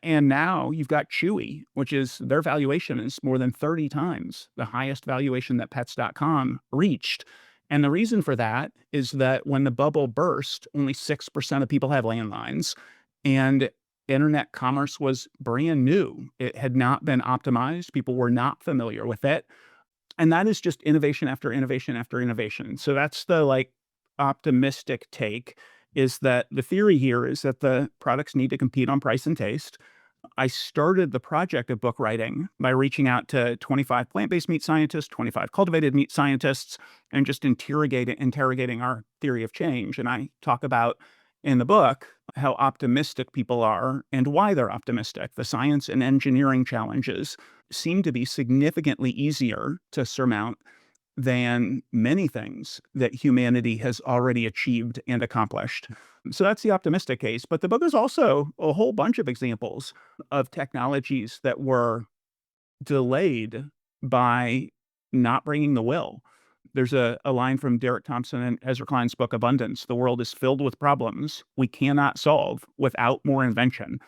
And now you've got Chewy, which is their valuation is more than 30 times the highest valuation that Pets.com reached. And the reason for that is that when the bubble burst, only 6% of people had landlines, and internet commerce was brand new. It had not been optimized. People were not familiar with it. And that is just innovation after innovation after innovation. So that's the optimistic take, is that the theory here is that the products need to compete on price and taste. I started the project of book writing by reaching out to 25 plant-based meat scientists, 25 cultivated meat scientists, and just interrogating our theory of change. And I talk about in the book how optimistic people are and why they're optimistic. The science and engineering challenges seem to be significantly easier to surmount than many things that humanity has already achieved and accomplished. So that's the optimistic case. But the book is also a whole bunch of examples of technologies that were delayed by not bringing the will. There's a line from Derek Thompson and Ezra Klein's book, Abundance. The world is filled with problems we cannot solve without more invention.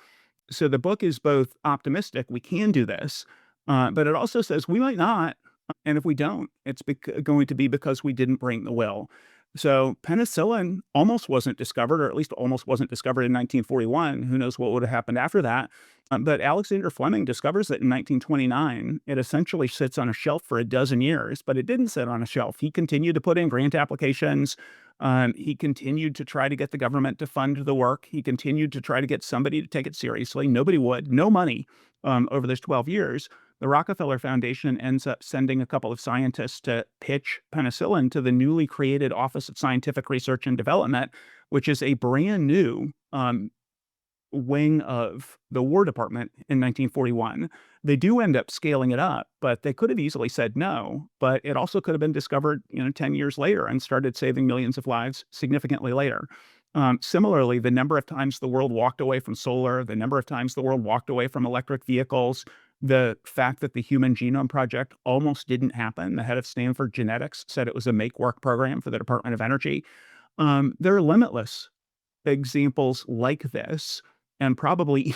So the book is both optimistic, we can do this, but it also says we might not. And if we don't, it's going to be because we didn't bring the will. So penicillin almost wasn't discovered, or at least almost wasn't discovered in 1941. Who knows what would have happened after that? But Alexander Fleming discovers it in 1929. It essentially sits on a shelf for a dozen years, but it didn't sit on a shelf. He continued to put in grant applications. He continued to try to get the government to fund the work. He continued to try to get somebody to take it seriously. Nobody would. No money over those 12 years. The Rockefeller Foundation ends up sending a couple of scientists to pitch penicillin to the newly created Office of Scientific Research and Development, which is a brand new wing of the War Department in 1941. They do end up scaling it up, but they could have easily said no. But it also could have been discovered, 10 years later and started saving millions of lives significantly later. Similarly, the number of times the world walked away from solar, the number of times the world walked away from electric vehicles, the fact that the Human Genome Project almost didn't happen. The head of Stanford Genetics said it was a make work program for the Department of Energy. There are limitless examples like this, and probably,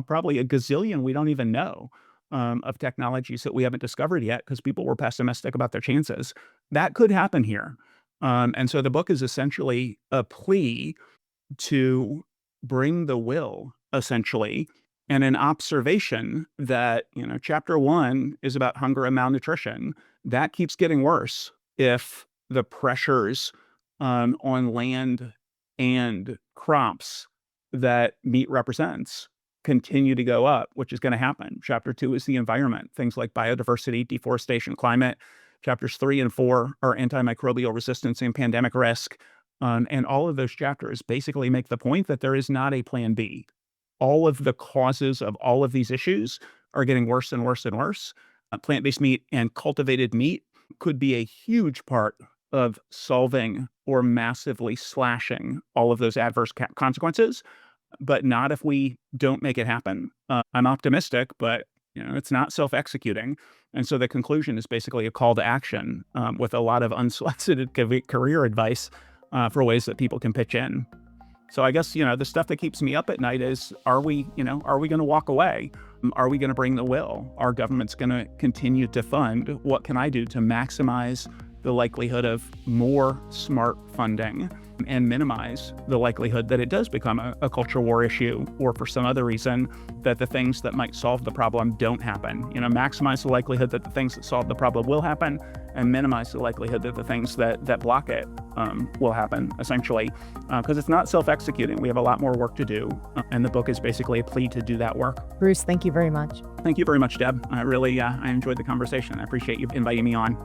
probably a gazillion we don't even know, of technologies that we haven't discovered yet because people were pessimistic about their chances. That could happen here. And so the book is essentially a plea to bring the will, essentially, and an observation that, chapter 1 is about hunger and malnutrition. That keeps getting worse if the pressures on land and crops that meat represents continue to go up, which is going to happen. Chapter 2 is the environment, things like biodiversity, deforestation, climate. Chapters 3 and 4 are antimicrobial resistance and pandemic risk. And all of those chapters basically make the point that there is not a plan B. All of the causes of all of these issues are getting worse and worse and worse. Plant-based meat and cultivated meat could be a huge part of solving or massively slashing all of those adverse consequences, but not if we don't make it happen. I'm optimistic, but it's not self-executing. And so the conclusion is basically a call to action with a lot of unsolicited career advice for ways that people can pitch in. So I guess, the stuff that keeps me up at night is, are we going to walk away? Are we going to bring the will? Our government's going to continue to fund. What can I do to maximize the likelihood of more smart funding and minimize the likelihood that it does become a culture war issue, or for some other reason that the things that might solve the problem don't happen? Maximize the likelihood that the things that solve the problem will happen, and minimize the likelihood that the things that block it will happen, essentially, because it's not self-executing. We have a lot more work to do, and the book is basically a plea to do that work. Bruce, thank you very much. Thank you very much, Deb. I enjoyed the conversation. I appreciate you inviting me on.